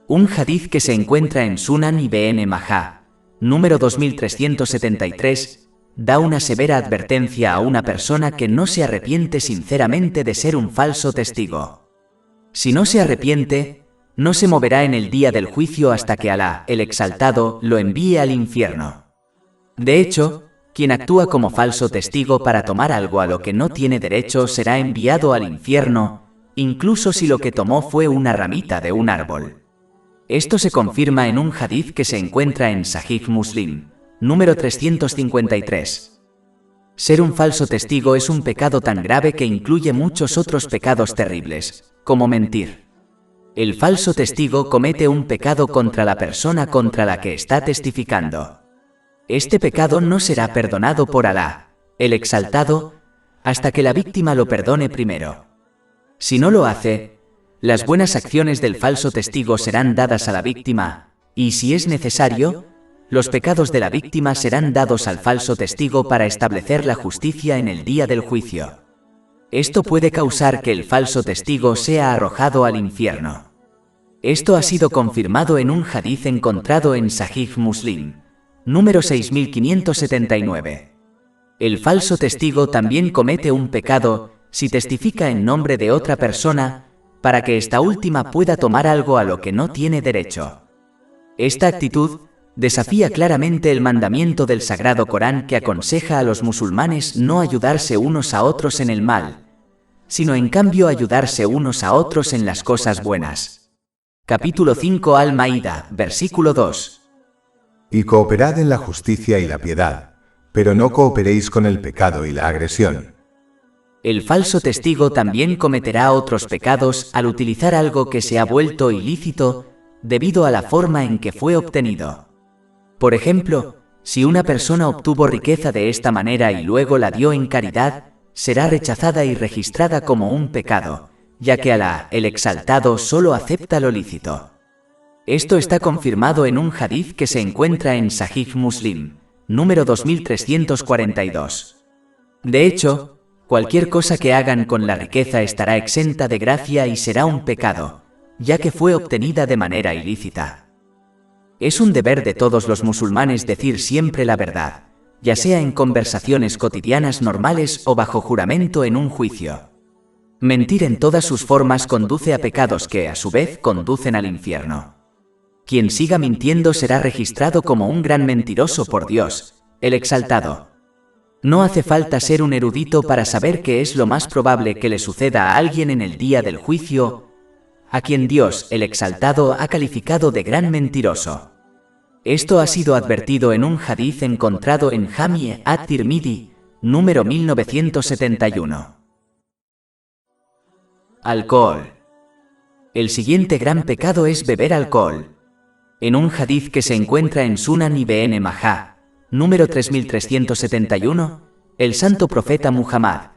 Un hadith que se encuentra en Sunan Ibn Majah, número 2373, da una severa advertencia a una persona que no se arrepiente sinceramente de ser un falso testigo. Si no se arrepiente, no se moverá en el día del juicio hasta que Alá, el Exaltado, lo envíe al infierno. De hecho, quien actúa como falso testigo para tomar algo a lo que no tiene derecho será enviado al infierno, incluso si lo que tomó fue una ramita de un árbol. Esto se confirma en un hadith que se encuentra en Sahih Muslim, número 353. Ser un falso testigo es un pecado tan grave que incluye muchos otros pecados terribles, como mentir. El falso testigo comete un pecado contra la persona contra la que está testificando. Este pecado no será perdonado por Alá, el Exaltado, hasta que la víctima lo perdone primero. Si no lo hace, las buenas acciones del falso testigo serán dadas a la víctima, y si es necesario, los pecados de la víctima serán dados al falso testigo para establecer la justicia en el día del juicio. Esto puede causar que el falso testigo sea arrojado al infierno. Esto ha sido confirmado en un hadith encontrado en Sahih Muslim, número 6579. El falso testigo también comete un pecado si testifica en nombre de otra persona para que esta última pueda tomar algo a lo que no tiene derecho. Esta actitud desafía claramente el mandamiento del Sagrado Corán que aconseja a los musulmanes no ayudarse unos a otros en el mal, sino en cambio ayudarse unos a otros en las cosas buenas. Capítulo 5 Al-Maída, versículo 2. Y cooperad en la justicia y la piedad, pero no cooperéis con el pecado y la agresión. El falso testigo también cometerá otros pecados al utilizar algo que se ha vuelto ilícito debido a la forma en que fue obtenido. Por ejemplo, si una persona obtuvo riqueza de esta manera y luego la dio en caridad, será rechazada y registrada como un pecado, ya que Alá, el Exaltado, solo acepta lo lícito. Esto está confirmado en un hadith que se encuentra en Sahih Muslim, número 2342. De hecho, cualquier cosa que hagan con la riqueza estará exenta de gracia y será un pecado, ya que fue obtenida de manera ilícita. Es un deber de todos los musulmanes decir siempre la verdad, ya sea en conversaciones cotidianas normales o bajo juramento en un juicio. Mentir en todas sus formas conduce a pecados que, a su vez, conducen al infierno. Quien siga mintiendo será registrado como un gran mentiroso por Dios, el Exaltado. No hace falta ser un erudito para saber que es lo más probable que le suceda a alguien en el día del juicio, a quien Dios, el Exaltado, ha calificado de gran mentiroso. Esto ha sido advertido en un hadith encontrado en Jami' at-Tirmidhi, número 1971. Alcohol. El siguiente gran pecado es beber alcohol. En un hadith que se encuentra en Sunan Ibn Majah, número 3371, el santo profeta Muhammad,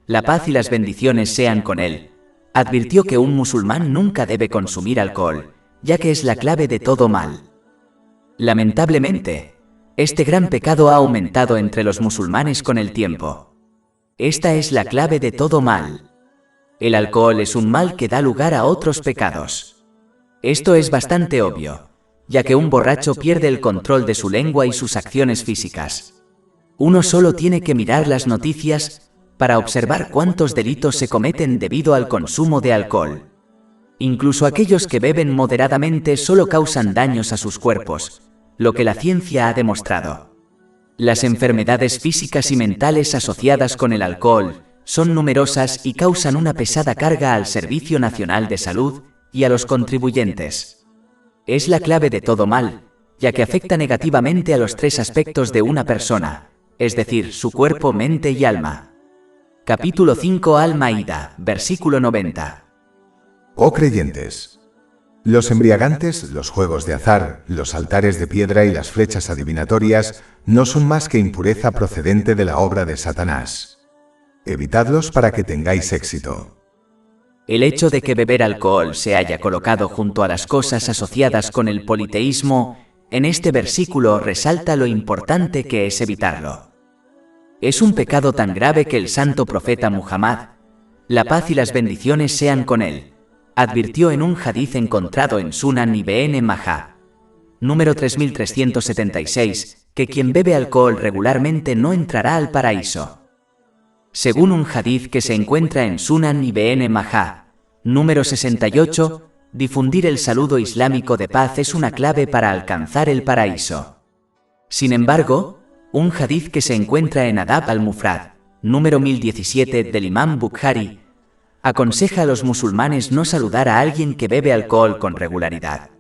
la paz y las bendiciones sean con él, advirtió que un musulmán nunca debe consumir alcohol, ya que es la clave de todo mal. Lamentablemente, este gran pecado ha aumentado entre los musulmanes con el tiempo. Esta es la clave de todo mal. El alcohol es un mal que da lugar a otros pecados. Esto es bastante obvio, ya que un borracho pierde el control de su lengua y sus acciones físicas. Uno solo tiene que mirar las noticias para observar cuántos delitos se cometen debido al consumo de alcohol. Incluso aquellos que beben moderadamente solo causan daños a sus cuerpos, lo que la ciencia ha demostrado. Las enfermedades físicas y mentales asociadas con el alcohol son numerosas y causan una pesada carga al Servicio Nacional de Salud y a los contribuyentes. Es la clave de todo mal, ya que afecta negativamente a los tres aspectos de una persona, es decir, su cuerpo, mente y alma. Capítulo 5 Al-Maida, versículo 90. Oh creyentes. Los embriagantes, los juegos de azar, los altares de piedra y las flechas adivinatorias no son más que impureza procedente de la obra de Satanás. Evitadlos para que tengáis éxito. El hecho de que beber alcohol se haya colocado junto a las cosas asociadas con el politeísmo, en este versículo resalta lo importante que es evitarlo. Es un pecado tan grave que el santo profeta Muhammad, la paz y las bendiciones sean con él, advirtió en un hadith encontrado en Sunan Ibn Majah, número 3376, que quien bebe alcohol regularmente no entrará al paraíso. Según un hadith que se encuentra en Sunan Ibn Majah, número 68, difundir el saludo islámico de paz es una clave para alcanzar el paraíso. Sin embargo, un hadith que se encuentra en Adab al-Mufrad, número 1017 del Imam Bukhari, aconseja a los musulmanes no saludar a alguien que bebe alcohol con regularidad.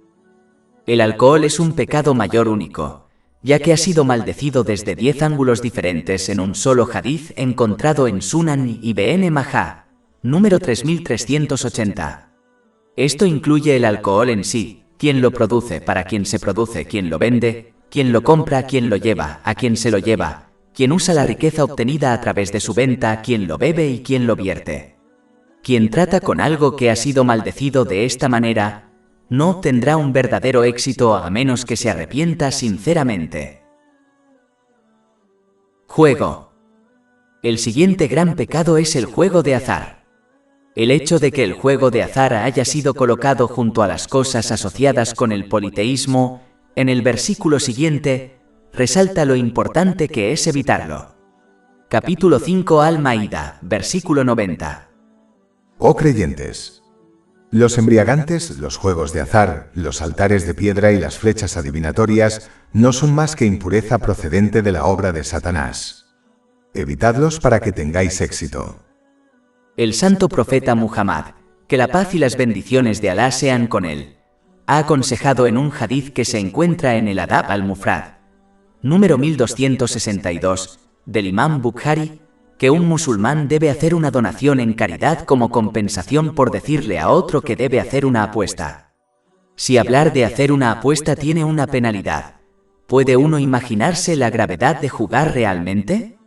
El alcohol es un pecado mayor único, ya que ha sido maldecido desde 10 ángulos diferentes en un solo hadith encontrado en Sunan Ibn Majah, número 3380. Esto incluye el alcohol en sí, quién lo produce, para quién se produce, quién lo vende, quién lo compra, quién lo lleva, a quién se lo lleva, quién usa la riqueza obtenida a través de su venta, quién lo bebe y quién lo vierte. Quien trata con algo que ha sido maldecido de esta manera, no tendrá un verdadero éxito a menos que se arrepienta sinceramente. Juego. El siguiente gran pecado es el juego de azar. El hecho de que el juego de azar haya sido colocado junto a las cosas asociadas con el politeísmo, en el versículo siguiente, resalta lo importante que es evitarlo. Capítulo 5 Al-Maida, versículo 90. Oh creyentes. Los embriagantes, los juegos de azar, los altares de piedra y las flechas adivinatorias no son más que impureza procedente de la obra de Satanás. Evitadlos para que tengáis éxito. El santo profeta Muhammad, que la paz y las bendiciones de Alá sean con él, ha aconsejado en un hadith que se encuentra en el Adab al-Mufrad, número 1262, del Imam Bukhari, que un musulmán debe hacer una donación en caridad como compensación por decirle a otro que debe hacer una apuesta. Si hablar de hacer una apuesta tiene una penalidad, ¿puede uno imaginarse la gravedad de jugar realmente?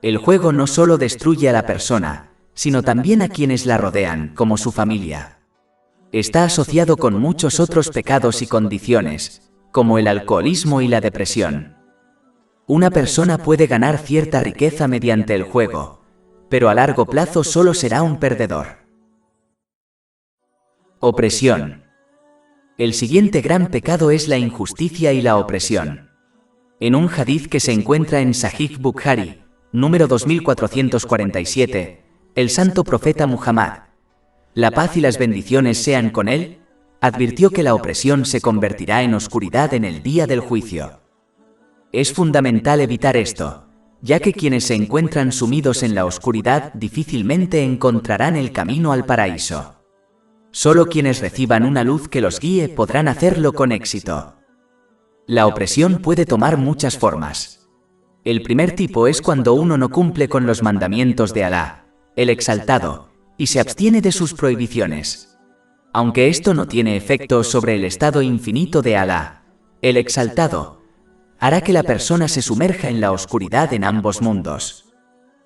El juego no solo destruye a la persona, sino también a quienes la rodean, como su familia. Está asociado con muchos otros pecados y condiciones, como el alcoholismo y la depresión. Una persona puede ganar cierta riqueza mediante el juego, pero a largo plazo solo será un perdedor. Opresión. El siguiente gran pecado es la injusticia y la opresión. En un hadith que se encuentra en Sahih Bukhari, número 2447, el santo profeta Muhammad, la paz y las bendiciones sean con él, advirtió que la opresión se convertirá en oscuridad en el día del juicio. Es fundamental evitar esto, ya que quienes se encuentran sumidos en la oscuridad difícilmente encontrarán el camino al paraíso. Solo quienes reciban una luz que los guíe podrán hacerlo con éxito. La opresión puede tomar muchas formas. El primer tipo es cuando uno no cumple con los mandamientos de Alá, el Exaltado, y se abstiene de sus prohibiciones. aunque esto no tiene efecto sobre el estado infinito de Alá, el Exaltado, hará que la persona se sumerja en la oscuridad en ambos mundos.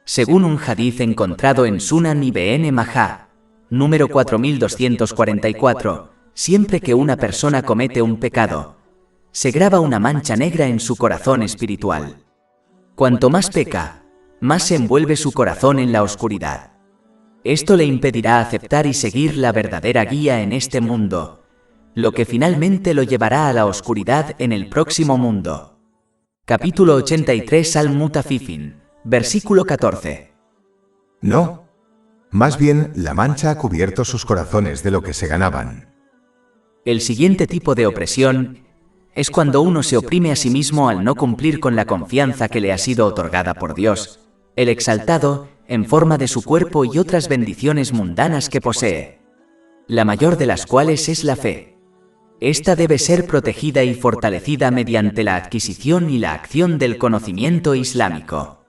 Según un hadith encontrado en Sunan Ibn Majah, número 4244, siempre que una persona comete un pecado, se graba una mancha negra en su corazón espiritual. Cuanto más peca, más se envuelve su corazón en la oscuridad. Esto le impedirá aceptar y seguir la verdadera guía en este mundo, lo que finalmente lo llevará a la oscuridad en el próximo mundo. Capítulo 83 Al-Mutafifin, versículo 14. No. Más bien, la mancha ha cubierto sus corazones de lo que se ganaban. El siguiente tipo de opresión es cuando uno se oprime a sí mismo al no cumplir con la confianza que le ha sido otorgada por Dios, el Exaltado, en forma de su cuerpo y otras bendiciones mundanas que posee, la mayor de las cuales es la fe. Esta debe ser protegida y fortalecida mediante la adquisición y la acción del conocimiento islámico.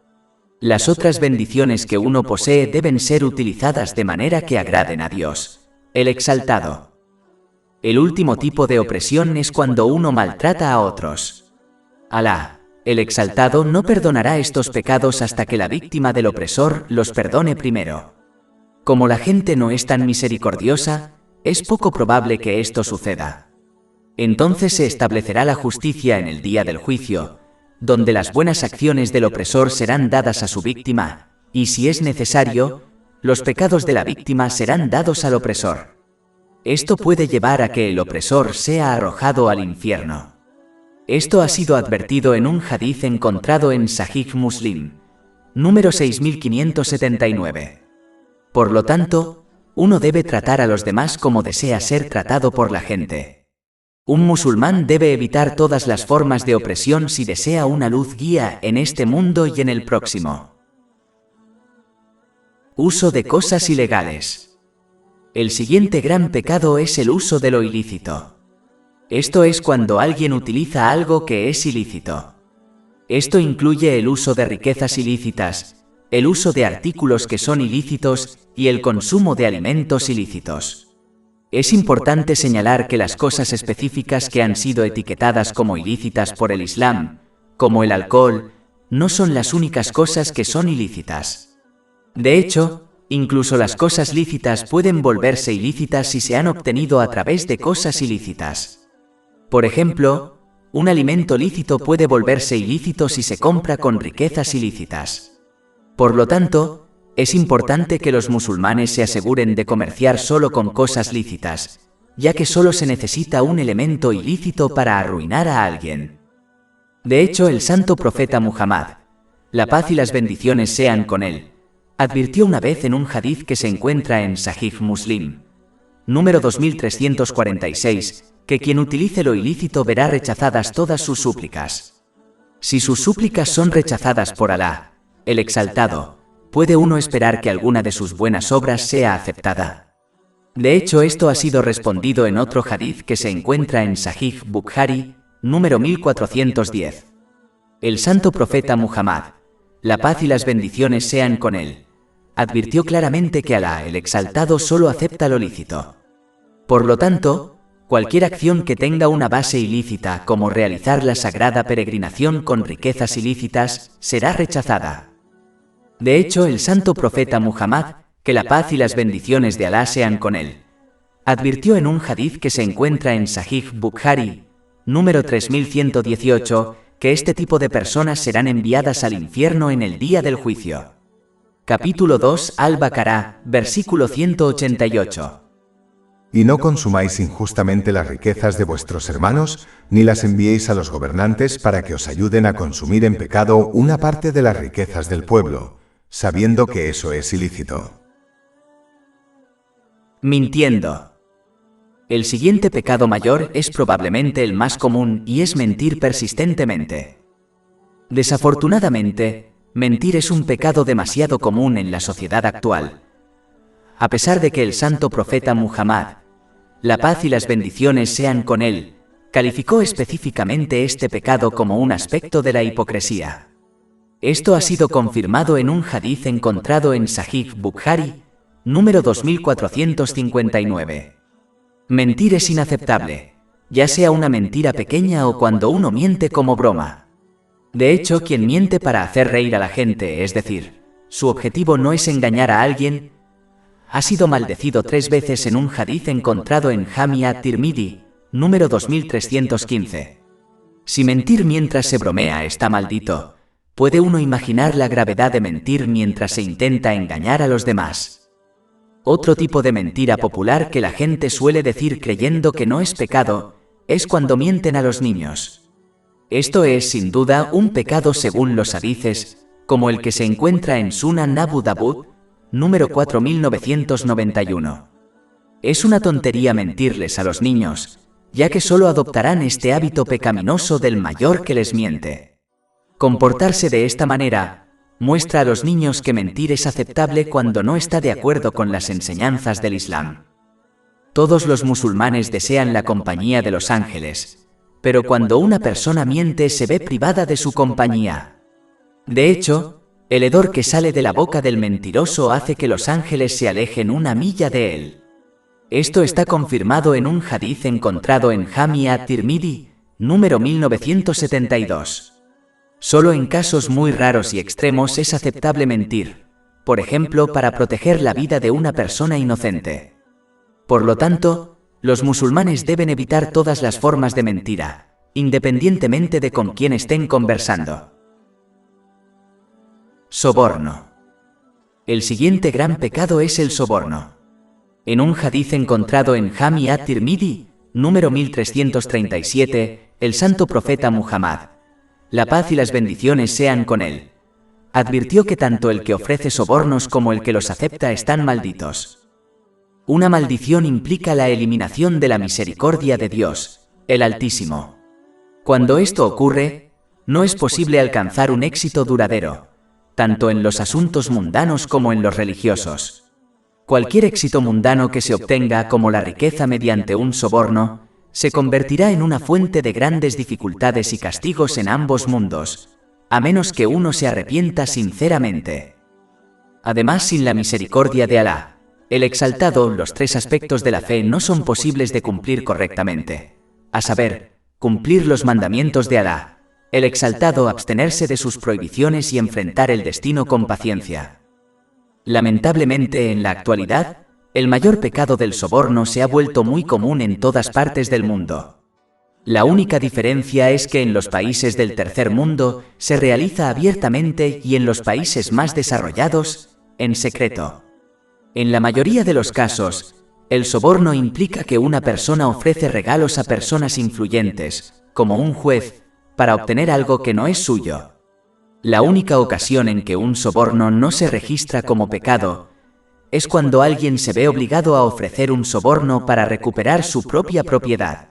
Las otras bendiciones que uno posee deben ser utilizadas de manera que agraden a Dios, el Exaltado. El último tipo de opresión es cuando uno maltrata a otros. Alá, el Exaltado, no perdonará estos pecados hasta que la víctima del opresor los perdone primero. Como la gente no es tan misericordiosa, es poco probable que esto suceda. Entonces se establecerá la justicia en el día del juicio, donde las buenas acciones del opresor serán dadas a su víctima, y si es necesario, los pecados de la víctima serán dados al opresor. Esto puede llevar a que el opresor sea arrojado al infierno. Esto ha sido advertido en un hadith encontrado en Sahih Muslim, número 6579. Por lo tanto, uno debe tratar a los demás como desea ser tratado por la gente. Un musulmán debe evitar todas las formas de opresión si desea una luz guía en este mundo y en el próximo. Uso de cosas ilegales. El siguiente gran pecado es el uso de lo ilícito. Esto es cuando alguien utiliza algo que es ilícito. Esto incluye el uso de riquezas ilícitas, el uso de artículos que son ilícitos y el consumo de alimentos ilícitos. Es importante señalar que las cosas específicas que han sido etiquetadas como ilícitas por el Islam, como el alcohol, no son las únicas cosas que son ilícitas. De hecho, incluso las cosas lícitas pueden volverse ilícitas si se han obtenido a través de cosas ilícitas. Por ejemplo, un alimento lícito puede volverse ilícito si se compra con riquezas ilícitas. Por lo tanto, es importante que los musulmanes se aseguren de comerciar solo con cosas lícitas, ya que solo se necesita un elemento ilícito para arruinar a alguien. De hecho, el santo profeta Muhammad, la paz y las bendiciones sean con él, advirtió una vez en un hadith que se encuentra en Sahih Muslim, número 2346, que quien utilice lo ilícito verá rechazadas todas sus súplicas. Si sus súplicas son rechazadas por Alá, el Exaltado, puede uno esperar que alguna de sus buenas obras sea aceptada. De hecho, esto ha sido respondido en otro hadith que se encuentra en Sahih Bukhari, número 1410. El santo profeta Muhammad, la paz y las bendiciones sean con él, advirtió claramente que Alá, el Exaltado, solo acepta lo lícito. Por lo tanto, cualquier acción que tenga una base ilícita, como realizar la sagrada peregrinación con riquezas ilícitas, será rechazada. De hecho, el santo profeta Muhammad, que la paz y las bendiciones de Alá sean con él, advirtió en un hadith que se encuentra en Sahih Bukhari, número 3118, que este tipo de personas serán enviadas al infierno en el día del juicio. Capítulo 2 Al-Baqarah, versículo 188. Y no consumáis injustamente las riquezas de vuestros hermanos, ni las enviéis a los gobernantes para que os ayuden a consumir en pecado una parte de las riquezas del pueblo, sabiendo que eso es ilícito. Mintiendo. El siguiente pecado mayor es probablemente el más común y es mentir persistentemente. Desafortunadamente, mentir es un pecado demasiado común en la sociedad actual. A pesar de que el santo profeta Muhammad, la paz y las bendiciones sean con él, calificó específicamente este pecado como un aspecto de la hipocresía. Esto ha sido confirmado en un hadith encontrado en Sahih Bukhari, número 2459. Mentir es inaceptable, ya sea una mentira pequeña o cuando uno miente como broma. De hecho, quien miente para hacer reír a la gente, es decir, su objetivo no es engañar a alguien, ha sido maldecido 3 veces en un hadith encontrado en Jami at-Tirmidhi, número 2315. Si mentir mientras se bromea está maldito, ¿puede uno imaginar la gravedad de mentir mientras se intenta engañar a los demás? Otro tipo de mentira popular que la gente suele decir creyendo que no es pecado, es cuando mienten a los niños. Esto es, sin duda, un pecado según los hadices, como el que se encuentra en Sunan Abu Dawud, número 4991. Es una tontería mentirles a los niños, ya que solo adoptarán este hábito pecaminoso del mayor que les miente. Comportarse de esta manera muestra a los niños que mentir es aceptable cuando no está de acuerdo con las enseñanzas del Islam. Todos los musulmanes desean la compañía de los ángeles, pero cuando una persona miente se ve privada de su compañía. De hecho, el hedor que sale de la boca del mentiroso hace que los ángeles se alejen 1 milla de él. Esto está confirmado en un hadith encontrado en Jami at-Tirmidhi, número 1972. Solo en casos muy raros y extremos es aceptable mentir, por ejemplo, para proteger la vida de una persona inocente. Por lo tanto, los musulmanes deben evitar todas las formas de mentira, independientemente de con quién estén conversando. Soborno. El siguiente gran pecado es el soborno. En un hadith encontrado en Jami at-Tirmidhi, número 1337, el santo profeta Muhammad, la paz y las bendiciones sean con él, advirtió que tanto el que ofrece sobornos como el que los acepta están malditos. Una maldición implica la eliminación de la misericordia de Dios, el Altísimo. Cuando esto ocurre, no es posible alcanzar un éxito duradero, tanto en los asuntos mundanos como en los religiosos. Cualquier éxito mundano que se obtenga, como la riqueza mediante un soborno, se convertirá en una fuente de grandes dificultades y castigos en ambos mundos, a menos que uno se arrepienta sinceramente. Además, sin la misericordia de Alá, el Exaltado, los 3 aspectos de la fe no son posibles de cumplir correctamente, a saber, cumplir los mandamientos de Alá, el Exaltado, abstenerse de sus prohibiciones y enfrentar el destino con paciencia. Lamentablemente, en la actualidad, el mayor pecado del soborno se ha vuelto muy común en todas partes del mundo. La única diferencia es que en los países del tercer mundo se realiza abiertamente y en los países más desarrollados, en secreto. En la mayoría de los casos, el soborno implica que una persona ofrece regalos a personas influyentes, como un juez, para obtener algo que no es suyo. La única ocasión en que un soborno no se registra como pecado es cuando alguien se ve obligado a ofrecer un soborno para recuperar su propia propiedad.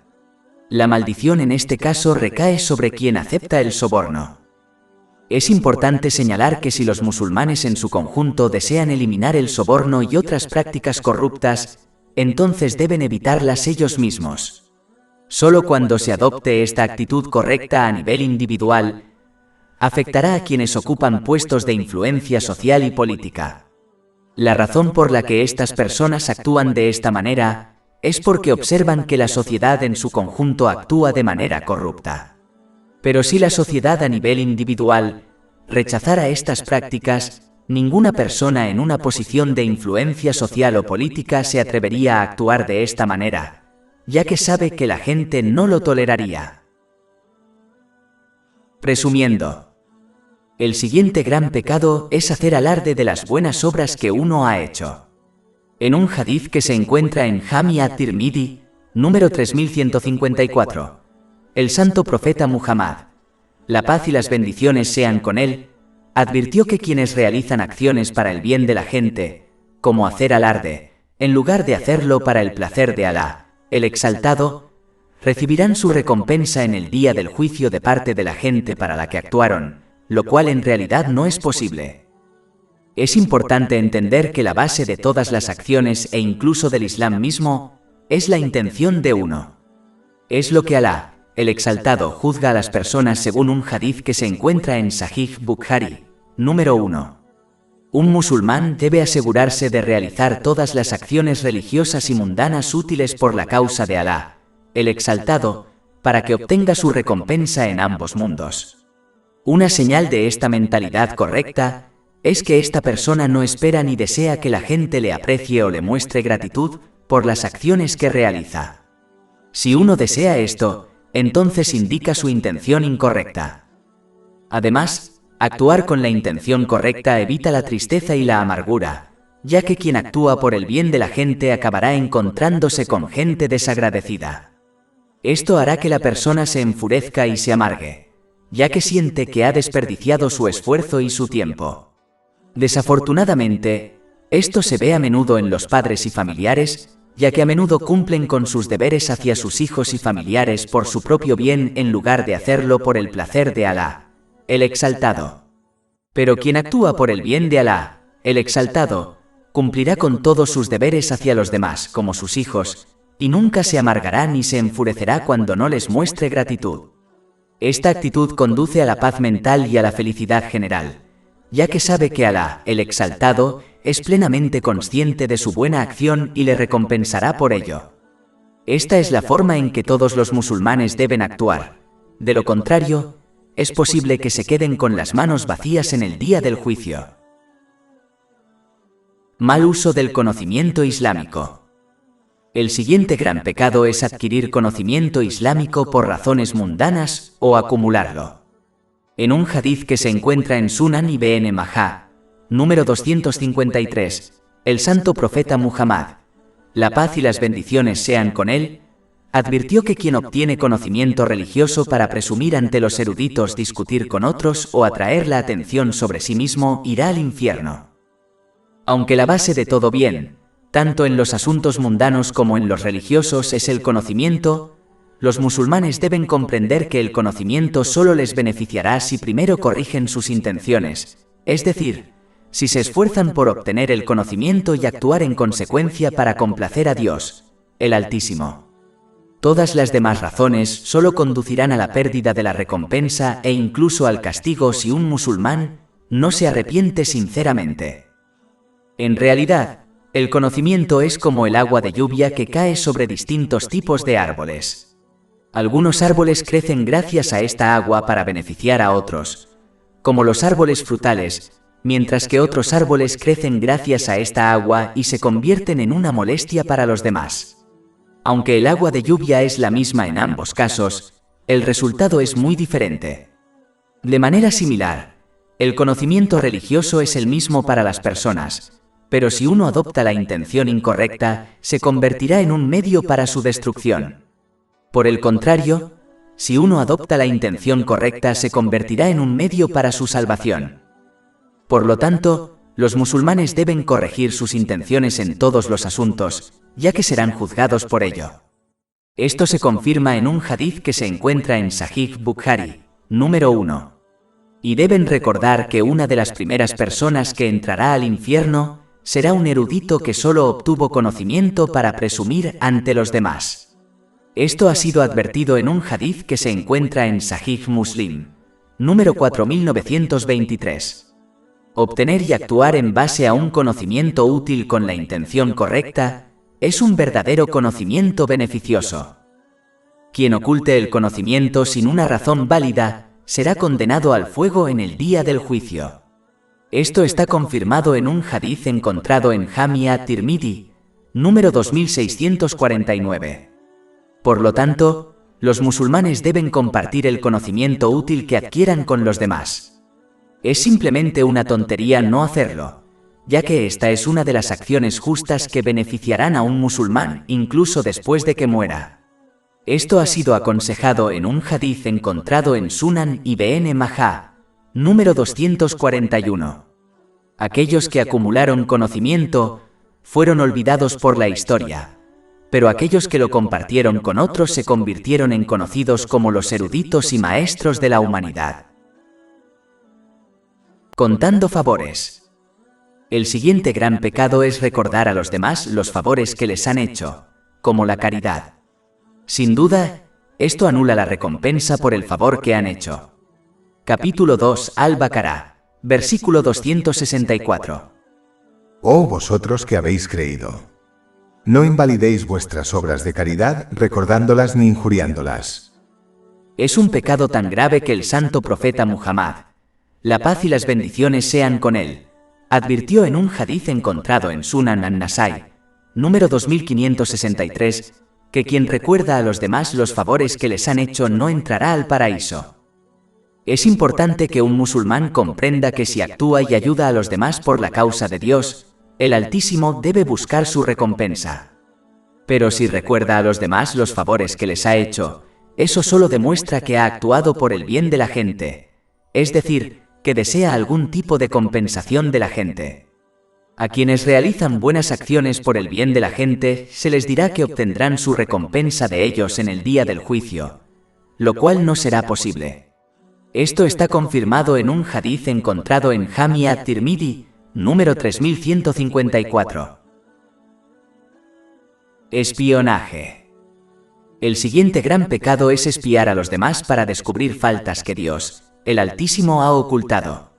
La maldición en este caso recae sobre quien acepta el soborno. Es importante señalar que si los musulmanes en su conjunto desean eliminar el soborno y otras prácticas corruptas, entonces deben evitarlas ellos mismos. Solo cuando se adopte esta actitud correcta a nivel individual, afectará a quienes ocupan puestos de influencia social y política. La razón por la que estas personas actúan de esta manera es porque observan que la sociedad en su conjunto actúa de manera corrupta. Pero si la sociedad a nivel individual rechazara estas prácticas, ninguna persona en una posición de influencia social o política se atrevería a actuar de esta manera, ya que sabe que la gente no lo toleraría. Presumiendo. El siguiente gran pecado es hacer alarde de las buenas obras que uno ha hecho. En un hadith que se encuentra en Jami at-Tirmidhi, número 3154, el santo profeta Muhammad, la paz y las bendiciones sean con él, advirtió que quienes realizan acciones para el bien de la gente, como hacer alarde, en lugar de hacerlo para el placer de Alá, el Exaltado, recibirán su recompensa en el día del juicio de parte de la gente para la que actuaron, lo cual en realidad no es posible. Es importante entender que la base de todas las acciones e incluso del Islam mismo es la intención de uno. Es lo que Alá, el Exaltado, juzga a las personas según un hadith que se encuentra en Sahih Bukhari, número 1. Un musulmán debe asegurarse de realizar todas las acciones religiosas y mundanas útiles por la causa de Alá, el Exaltado, para que obtenga su recompensa en ambos mundos. Una señal de esta mentalidad correcta es que esta persona no espera ni desea que la gente le aprecie o le muestre gratitud por las acciones que realiza. Si uno desea esto, entonces indica su intención incorrecta. Además, actuar con la intención correcta evita la tristeza y la amargura, ya que quien actúa por el bien de la gente acabará encontrándose con gente desagradecida. Esto hará que la persona se enfurezca y se amargue, ya que siente que ha desperdiciado su esfuerzo y su tiempo. Desafortunadamente, esto se ve a menudo en los padres y familiares, ya que a menudo cumplen con sus deberes hacia sus hijos y familiares por su propio bien en lugar de hacerlo por el placer de Alá, el Exaltado. Pero quien actúa por el bien de Alá, el Exaltado, cumplirá con todos sus deberes hacia los demás como sus hijos, y nunca se amargará ni se enfurecerá cuando no les muestre gratitud. Esta actitud conduce a la paz mental y a la felicidad general, ya que sabe que Alá, el Exaltado, es plenamente consciente de su buena acción y le recompensará por ello. Esta es la forma en que todos los musulmanes deben actuar. De lo contrario, es posible que se queden con las manos vacías en el día del juicio. Mal uso del conocimiento islámico. El siguiente gran pecado es adquirir conocimiento islámico por razones mundanas o acumularlo. En un hadith que se encuentra en Sunan Ibn Majah, número 253, el santo profeta Muhammad, la paz y las bendiciones sean con él, advirtió que quien obtiene conocimiento religioso para presumir ante los eruditos, discutir con otros o atraer la atención sobre sí mismo irá al infierno. Aunque la base de todo bien, tanto en los asuntos mundanos como en los religiosos, es el conocimiento, los musulmanes deben comprender que el conocimiento solo les beneficiará si primero corrigen sus intenciones, es decir, si se esfuerzan por obtener el conocimiento y actuar en consecuencia para complacer a Dios, el Altísimo. Todas las demás razones solo conducirán a la pérdida de la recompensa e incluso al castigo si un musulmán no se arrepiente sinceramente. En realidad, el conocimiento es como el agua de lluvia que cae sobre distintos tipos de árboles. Algunos árboles crecen gracias a esta agua para beneficiar a otros, como los árboles frutales, mientras que otros árboles crecen gracias a esta agua y se convierten en una molestia para los demás. Aunque el agua de lluvia es la misma en ambos casos, el resultado es muy diferente. De manera similar, el conocimiento religioso es el mismo para las personas, pero si uno adopta la intención incorrecta, se convertirá en un medio para su destrucción. Por el contrario, si uno adopta la intención correcta, se convertirá en un medio para su salvación. Por lo tanto, los musulmanes deben corregir sus intenciones en todos los asuntos, ya que serán juzgados por ello. Esto se confirma en un hadith que se encuentra en Sahih Bukhari, número 1. Y deben recordar que una de las primeras personas que entrará al infierno será un erudito que solo obtuvo conocimiento para presumir ante los demás. Esto ha sido advertido en un hadith que se encuentra en Sahih Muslim, número 4923. Obtener y actuar en base a un conocimiento útil con la intención correcta es un verdadero conocimiento beneficioso. Quien oculte el conocimiento sin una razón válida será condenado al fuego en el día del juicio. Esto está confirmado en un hadith encontrado en Jami' at-Tirmidhi, número 2649. Por lo tanto, los musulmanes deben compartir el conocimiento útil que adquieran con los demás. Es simplemente una tontería no hacerlo, ya que esta es una de las acciones justas que beneficiarán a un musulmán incluso después de que muera. Esto ha sido aconsejado en un hadith encontrado en Sunan Ibn Majah, número 241. Aquellos que acumularon conocimiento fueron olvidados por la historia, pero aquellos que lo compartieron con otros se convirtieron en conocidos como los eruditos y maestros de la humanidad. Contando favores. El siguiente gran pecado es recordar a los demás los favores que les han hecho, como la caridad. Sin duda, esto anula la recompensa por el favor que han hecho. Capítulo 2 Al-Baqarah, Versículo 264. Oh vosotros que habéis creído. No invalidéis vuestras obras de caridad recordándolas ni injuriándolas. Es un pecado tan grave que el santo profeta Muhammad, la paz y las bendiciones sean con él, advirtió en un hadiz encontrado en Sunan an-Nasai, número 2563, que quien recuerda a los demás los favores que les han hecho no entrará al paraíso. Es importante que un musulmán comprenda que si actúa y ayuda a los demás por la causa de Dios, el Altísimo debe buscar su recompensa. Pero si recuerda a los demás los favores que les ha hecho, eso solo demuestra que ha actuado por el bien de la gente, es decir, que desea algún tipo de compensación de la gente. A quienes realizan buenas acciones por el bien de la gente, se les dirá que obtendrán su recompensa de ellos en el día del juicio, lo cual no será posible. Esto está confirmado en un hadiz encontrado en Jami at-Tirmidhi, número 3154. Espionaje. El siguiente gran pecado es espiar a los demás para descubrir faltas que Dios, el Altísimo, ha ocultado.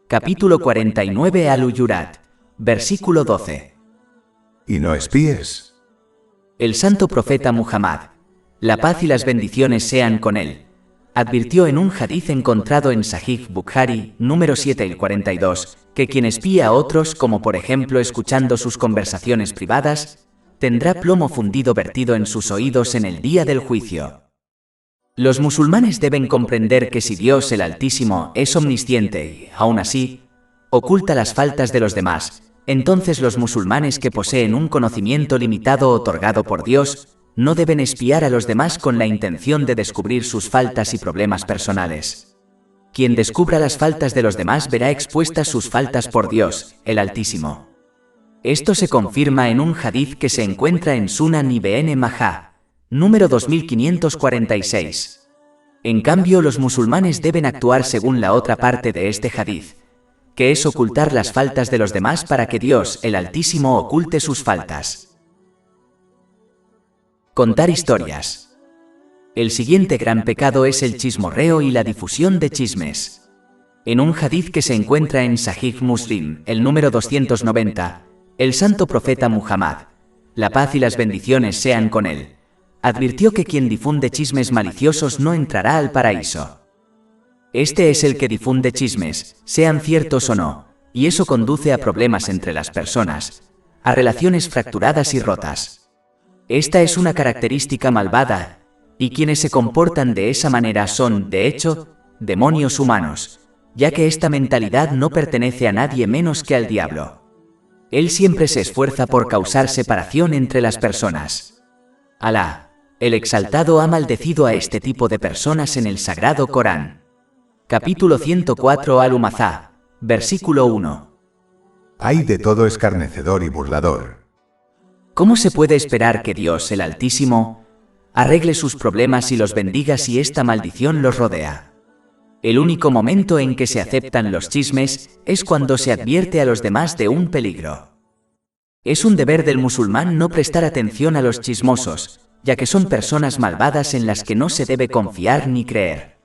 Capítulo 49 Al-Hujurat, versículo 12. Y no espíes. El santo profeta Muhammad, la paz y las bendiciones sean con él, advirtió en un hadiz encontrado en Sahih Bukhari, número 742, que quien espía a otros, como por ejemplo escuchando sus conversaciones privadas, tendrá plomo fundido vertido en sus oídos en el día del juicio. Los musulmanes deben comprender que si Dios el Altísimo es omnisciente y, aún así, oculta las faltas de los demás, entonces los musulmanes que poseen un conocimiento limitado otorgado por Dios, no deben espiar a los demás con la intención de descubrir sus faltas y problemas personales. Quien descubra las faltas de los demás verá expuestas sus faltas por Dios, el Altísimo. Esto se confirma en un hadith que se encuentra en Sunan Ibn Majah, número 2546. En cambio, los musulmanes deben actuar según la otra parte de este hadith, que es ocultar las faltas de los demás para que Dios, el Altísimo, oculte sus faltas. Contar historias. El siguiente gran pecado es el chismorreo y la difusión de chismes. En un hadith que se encuentra en Sahih Muslim, el número 290, el santo profeta Muhammad, la paz y las bendiciones sean con él, advirtió que quien difunde chismes maliciosos no entrará al paraíso. Este es el que difunde chismes, sean ciertos o no, y eso conduce a problemas entre las personas, a relaciones fracturadas y rotas. Esta es una característica malvada, y quienes se comportan de esa manera son, de hecho, demonios humanos, ya que esta mentalidad no pertenece a nadie menos que al diablo. Él siempre se esfuerza por causar separación entre las personas. Alá, el Exaltado, ha maldecido a este tipo de personas en el Sagrado Corán. Capítulo 104 Al-Humazah, versículo 1. Hay de todo escarnecedor y burlador. ¿Cómo se puede esperar que Dios, el Altísimo, arregle sus problemas y los bendiga si esta maldición los rodea? El único momento en que se aceptan los chismes es cuando se advierte a los demás de un peligro. Es un deber del musulmán no prestar atención a los chismosos, ya que son personas malvadas en las que no se debe confiar ni creer.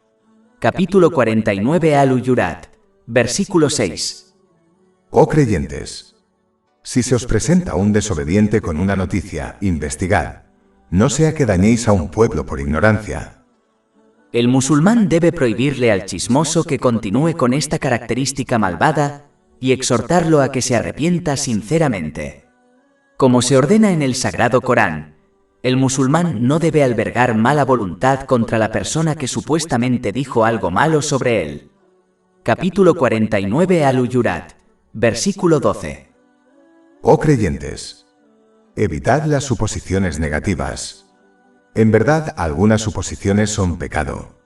Capítulo 49 Al-Hujurat, versículo 6. Oh creyentes, si se os presenta un desobediente con una noticia, investigad, no sea que dañéis a un pueblo por ignorancia. El musulmán debe prohibirle al chismoso que continúe con esta característica malvada y exhortarlo a que se arrepienta sinceramente. Como se ordena en el Sagrado Corán, el musulmán no debe albergar mala voluntad contra la persona que supuestamente dijo algo malo sobre él. Capítulo 49 Al-Hujurat, versículo 12. Oh creyentes, evitad las suposiciones negativas. En verdad, algunas suposiciones son pecado.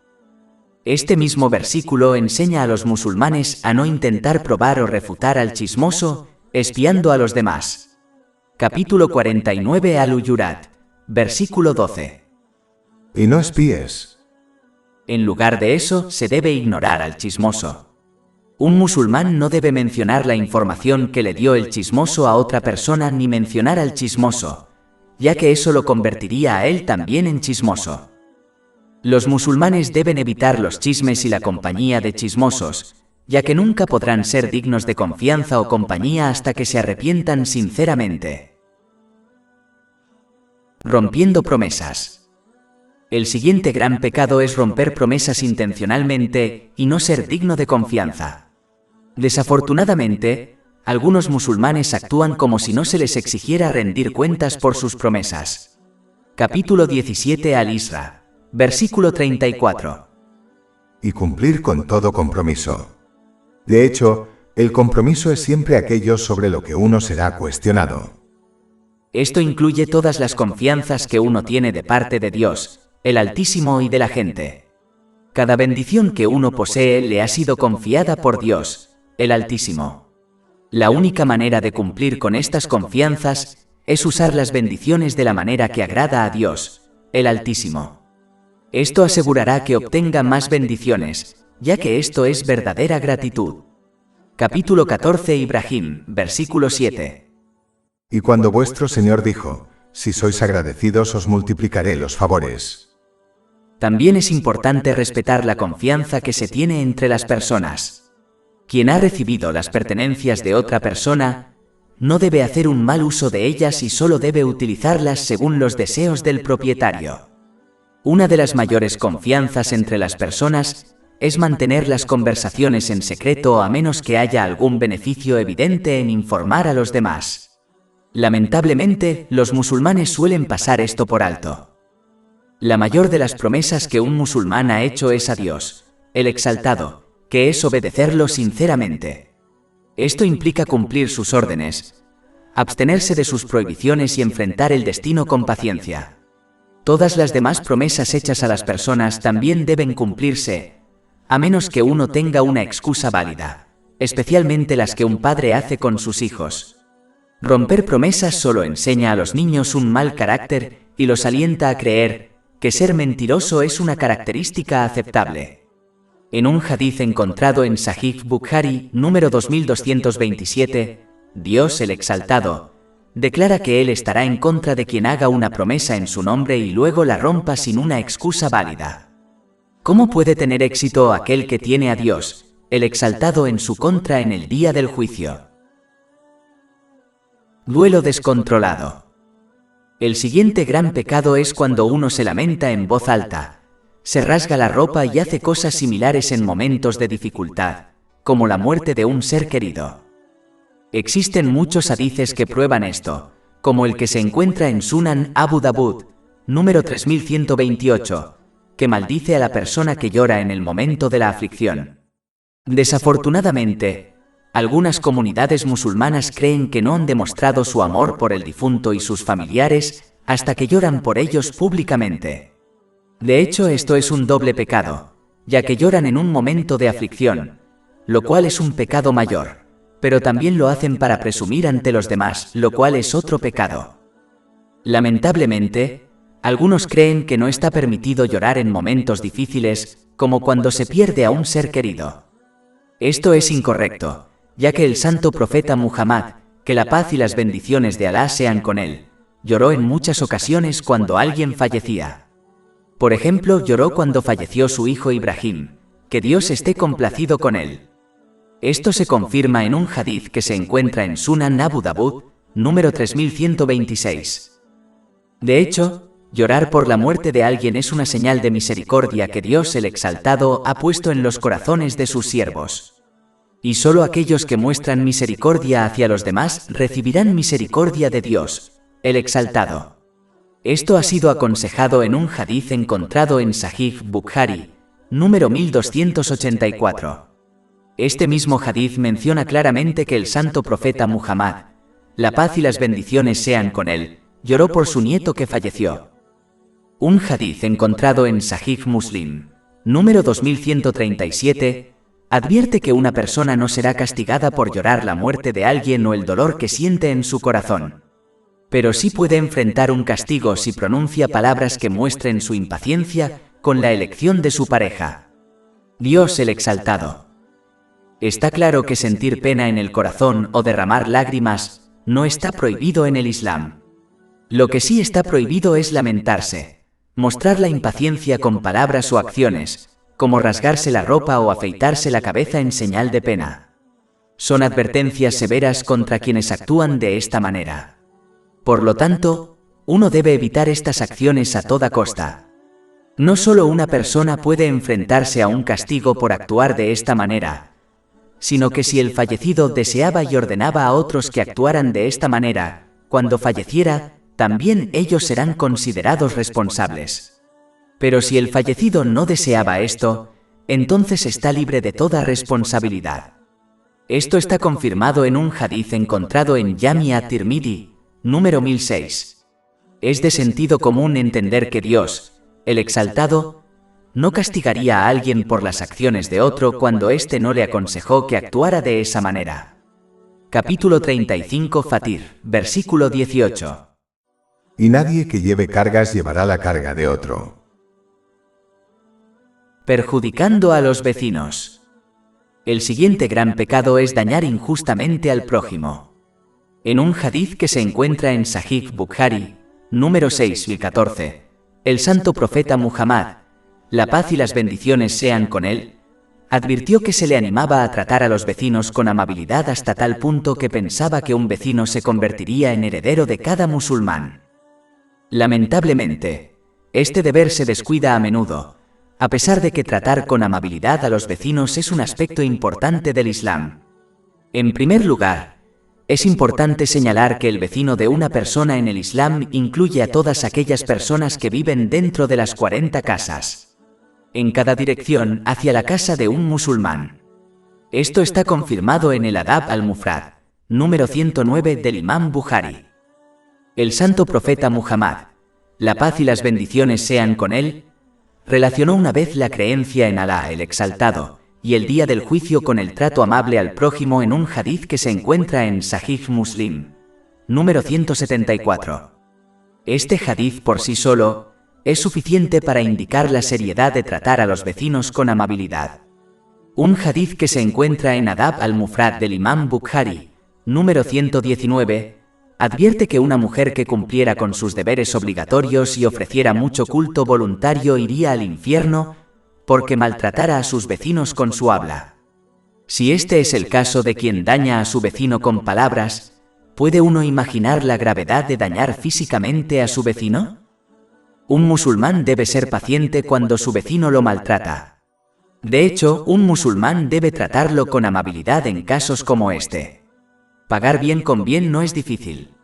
Este mismo versículo enseña a los musulmanes a no intentar probar o refutar al chismoso, espiando a los demás. Capítulo 49 Al-Hujurat, versículo 12. Y no espíes. En lugar de eso, se debe ignorar al chismoso. Un musulmán no debe mencionar la información que le dio el chismoso a otra persona ni mencionar al chismoso, ya que eso lo convertiría a él también en chismoso. Los musulmanes deben evitar los chismes y la compañía de chismosos, ya que nunca podrán ser dignos de confianza o compañía hasta que se arrepientan sinceramente. Rompiendo promesas. El siguiente gran pecado es romper promesas intencionalmente y no ser digno de confianza. Desafortunadamente, algunos musulmanes actúan como si no se les exigiera rendir cuentas por sus promesas. Capítulo 17 Al-Isra, versículo 34. Y cumplir con todo compromiso. De hecho, el compromiso es siempre aquello sobre lo que uno será cuestionado. Esto incluye todas las confianzas que uno tiene de parte de Dios, el Altísimo, y de la gente. Cada bendición que uno posee le ha sido confiada por Dios, el Altísimo. La única manera de cumplir con estas confianzas es usar las bendiciones de la manera que agrada a Dios, el Altísimo. Esto asegurará que obtenga más bendiciones, ya que esto es verdadera gratitud. Capítulo 14 Ibrahim, versículo 7. Y cuando vuestro Señor dijo, si sois agradecidos os multiplicaré los favores. También es importante respetar la confianza que se tiene entre las personas. Quien ha recibido las pertenencias de otra persona, no debe hacer un mal uso de ellas y solo debe utilizarlas según los deseos del propietario. Una de las mayores confianzas entre las personas es mantener las conversaciones en secreto a menos que haya algún beneficio evidente en informar a los demás. Lamentablemente, los musulmanes suelen pasar esto por alto. La mayor de las promesas que un musulmán ha hecho es a Dios, el Exaltado, que es obedecerlo sinceramente. Esto implica cumplir sus órdenes, abstenerse de sus prohibiciones y enfrentar el destino con paciencia. Todas las demás promesas hechas a las personas también deben cumplirse, a menos que uno tenga una excusa válida, especialmente las que un padre hace con sus hijos. Romper promesas solo enseña a los niños un mal carácter y los alienta a creer que ser mentiroso es una característica aceptable. En un hadiz encontrado en Sahih Bukhari, número 2227, Dios el Exaltado declara que Él estará en contra de quien haga una promesa en su nombre y luego la rompa sin una excusa válida. ¿Cómo puede tener éxito aquel que tiene a Dios, el Exaltado, en su contra en el día del juicio? Duelo descontrolado. El siguiente gran pecado es cuando uno se lamenta en voz alta, se rasga la ropa y hace cosas similares en momentos de dificultad, como la muerte de un ser querido. Existen muchos hadices que prueban esto, como el que se encuentra en Sunan Abu Dawud, número 3128, que maldice a la persona que llora en el momento de la aflicción. Desafortunadamente, algunas comunidades musulmanas creen que no han demostrado su amor por el difunto y sus familiares hasta que lloran por ellos públicamente. De hecho, esto es un doble pecado, ya que lloran en un momento de aflicción, lo cual es un pecado mayor, pero también lo hacen para presumir ante los demás, lo cual es otro pecado. Lamentablemente, algunos creen que no está permitido llorar en momentos difíciles, como cuando se pierde a un ser querido. Esto es incorrecto, ya que el santo profeta Muhammad, que la paz y las bendiciones de Alá sean con él, lloró en muchas ocasiones cuando alguien fallecía. Por ejemplo, lloró cuando falleció su hijo Ibrahim, que Dios esté complacido con él. Esto se confirma en un hadith que se encuentra en Sunan Abu Dawud, número 3126. De hecho, llorar por la muerte de alguien es una señal de misericordia que Dios el Exaltado ha puesto en los corazones de sus siervos. Y solo aquellos que muestran misericordia hacia los demás recibirán misericordia de Dios, el Exaltado. Esto ha sido aconsejado en un hadith encontrado en Sahih Bukhari, número 1284. Este mismo hadith menciona claramente que el santo profeta Muhammad, la paz y las bendiciones sean con él, lloró por su nieto que falleció. Un hadith encontrado en Sahih Muslim, número 2137, advierte que una persona no será castigada por llorar la muerte de alguien o el dolor que siente en su corazón, pero sí puede enfrentar un castigo si pronuncia palabras que muestren su impaciencia con la elección de su pareja. Dios el Exaltado. Está claro que sentir pena en el corazón o derramar lágrimas no está prohibido en el Islam. Lo que sí está prohibido es lamentarse, mostrar la impaciencia con palabras o acciones, como rasgarse la ropa o afeitarse la cabeza en señal de pena. Son advertencias severas contra quienes actúan de esta manera. Por lo tanto, uno debe evitar estas acciones a toda costa. No solo una persona puede enfrentarse a un castigo por actuar de esta manera, sino que si el fallecido deseaba y ordenaba a otros que actuaran de esta manera, cuando falleciera, también ellos serán considerados responsables. Pero si el fallecido no deseaba esto, entonces está libre de toda responsabilidad. Esto está confirmado en un hadiz encontrado en Jami at-Tirmidhi, número 1006. Es de sentido común entender que Dios, el Exaltado, no castigaría a alguien por las acciones de otro cuando éste no le aconsejó que actuara de esa manera. Capítulo 35 Fatir, versículo 18. Y nadie que lleve cargas llevará la carga de otro. Perjudicando a los vecinos. El siguiente gran pecado es dañar injustamente al prójimo. En un hadiz que se encuentra en Sahih Bukhari, número 6.014, el santo profeta Muhammad, la paz y las bendiciones sean con él, advirtió que se le animaba a tratar a los vecinos con amabilidad hasta tal punto que pensaba que un vecino se convertiría en heredero de cada musulmán. Lamentablemente, este deber se descuida a menudo, a pesar de que tratar con amabilidad a los vecinos es un aspecto importante del Islam. En primer lugar, es importante señalar que el vecino de una persona en el Islam incluye a todas aquellas personas que viven dentro de las 40 casas, en cada dirección hacia la casa de un musulmán. Esto está confirmado en el Adab al-Mufrad, número 109 del Imam Bukhari. El santo profeta Muhammad, la paz y las bendiciones sean con él, relacionó una vez la creencia en Alá el Exaltado y el día del juicio con el trato amable al prójimo en un hadiz que se encuentra en Sahih Muslim, número 174. Este hadiz por sí solo es suficiente para indicar la seriedad de tratar a los vecinos con amabilidad. Un hadiz que se encuentra en Adab al-Mufrad del Imam Bukhari, número 119, advierte que una mujer que cumpliera con sus deberes obligatorios y ofreciera mucho culto voluntario iría al infierno porque maltratara a sus vecinos con su habla. Si este es el caso de quien daña a su vecino con palabras, ¿puede uno imaginar la gravedad de dañar físicamente a su vecino? Un musulmán debe ser paciente cuando su vecino lo maltrata. De hecho, un musulmán debe tratarlo con amabilidad en casos como este. Pagar bien con bien no es difícil.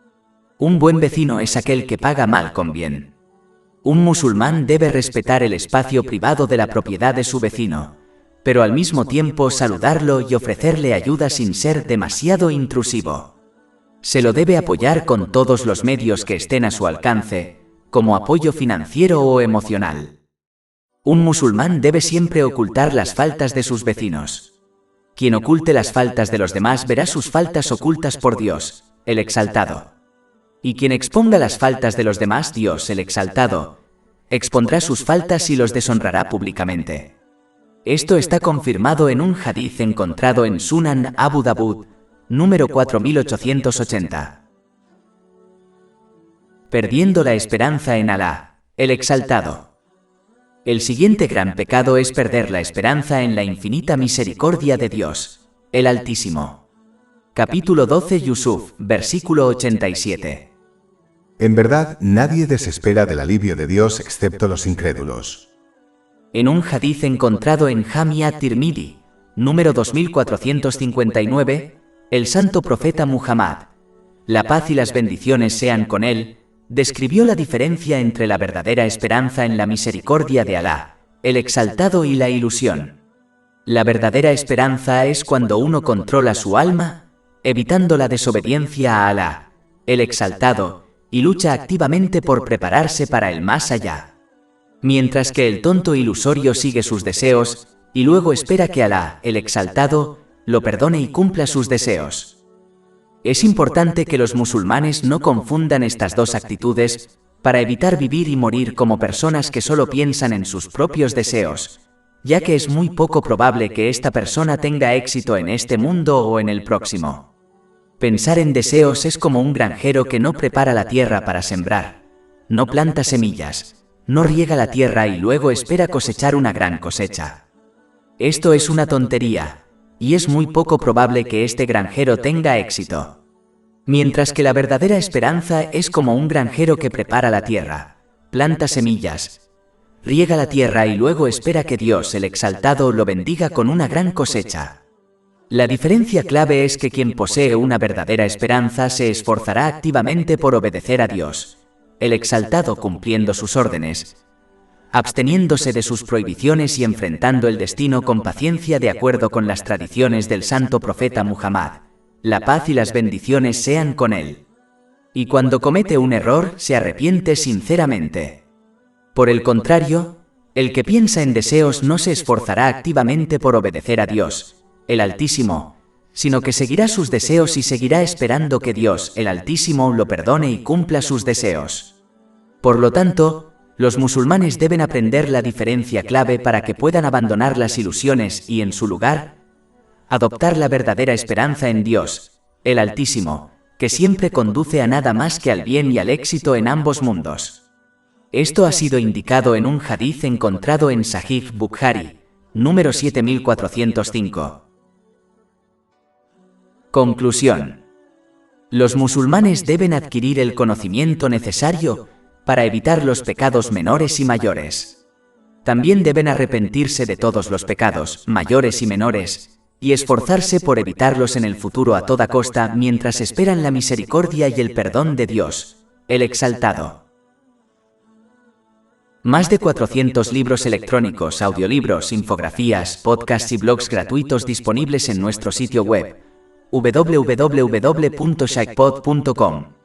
Un buen vecino es aquel que paga mal con bien. Un musulmán debe respetar el espacio privado de la propiedad de su vecino, pero al mismo tiempo saludarlo y ofrecerle ayuda sin ser demasiado intrusivo. Se lo debe apoyar con todos los medios que estén a su alcance, como apoyo financiero o emocional. Un musulmán debe siempre ocultar las faltas de sus vecinos. Quien oculte las faltas de los demás verá sus faltas ocultas por Dios, el Exaltado. Y quien exponga las faltas de los demás, Dios, el Exaltado, expondrá sus faltas y los deshonrará públicamente. Esto está confirmado en un hadiz encontrado en Sunan Abu Dawud, número 4880. Perdiendo la esperanza en Alá, el Exaltado. El siguiente gran pecado es perder la esperanza en la infinita misericordia de Dios, el Altísimo. Capítulo 12 Yusuf, versículo 87. En verdad, nadie desespera del alivio de Dios excepto los incrédulos. En un hadiz encontrado en Jami at-Tirmidhi, número 2459, el santo profeta Muhammad, la paz y las bendiciones sean con él, describió la diferencia entre la verdadera esperanza en la misericordia de Alá, el Exaltado, y la ilusión. La verdadera esperanza es cuando uno controla su alma, evitando la desobediencia a Alá, el Exaltado, y lucha activamente por prepararse para el más allá. Mientras que el tonto ilusorio sigue sus deseos, y luego espera que Alá, el Exaltado, lo perdone y cumpla sus deseos. Es importante que los musulmanes no confundan estas dos actitudes, para evitar vivir y morir como personas que solo piensan en sus propios deseos, ya que es muy poco probable que esta persona tenga éxito en este mundo o en el próximo. Pensar en deseos es como un granjero que no prepara la tierra para sembrar, no planta semillas, no riega la tierra y luego espera cosechar una gran cosecha. Esto es una tontería, y es muy poco probable que este granjero tenga éxito. Mientras que la verdadera esperanza es como un granjero que prepara la tierra, planta semillas, riega la tierra y luego espera que Dios, el exaltado, lo bendiga con una gran cosecha. La diferencia clave es que quien posee una verdadera esperanza se esforzará activamente por obedecer a Dios, el exaltado, cumpliendo sus órdenes, absteniéndose de sus prohibiciones y enfrentando el destino con paciencia de acuerdo con las tradiciones del santo profeta Muhammad. La paz y las bendiciones sean con él. Y cuando comete un error, se arrepiente sinceramente. Por el contrario, el que piensa en deseos no se esforzará activamente por obedecer a Dios, el Altísimo, sino que seguirá sus deseos y seguirá esperando que Dios, el Altísimo, lo perdone y cumpla sus deseos. Por lo tanto, los musulmanes deben aprender la diferencia clave para que puedan abandonar las ilusiones y, en su lugar, adoptar la verdadera esperanza en Dios, el Altísimo, que siempre conduce a nada más que al bien y al éxito en ambos mundos. Esto ha sido indicado en un hadith encontrado en Sahih Bukhari, número 7405. Conclusión. Los musulmanes deben adquirir el conocimiento necesario para evitar los pecados menores y mayores. También deben arrepentirse de todos los pecados, mayores y menores, y esforzarse por evitarlos en el futuro a toda costa mientras esperan la misericordia y el perdón de Dios, el Exaltado. Más de 400 libros electrónicos, audiolibros, infografías, podcasts y blogs gratuitos disponibles en nuestro sitio web www.shaikpod.com.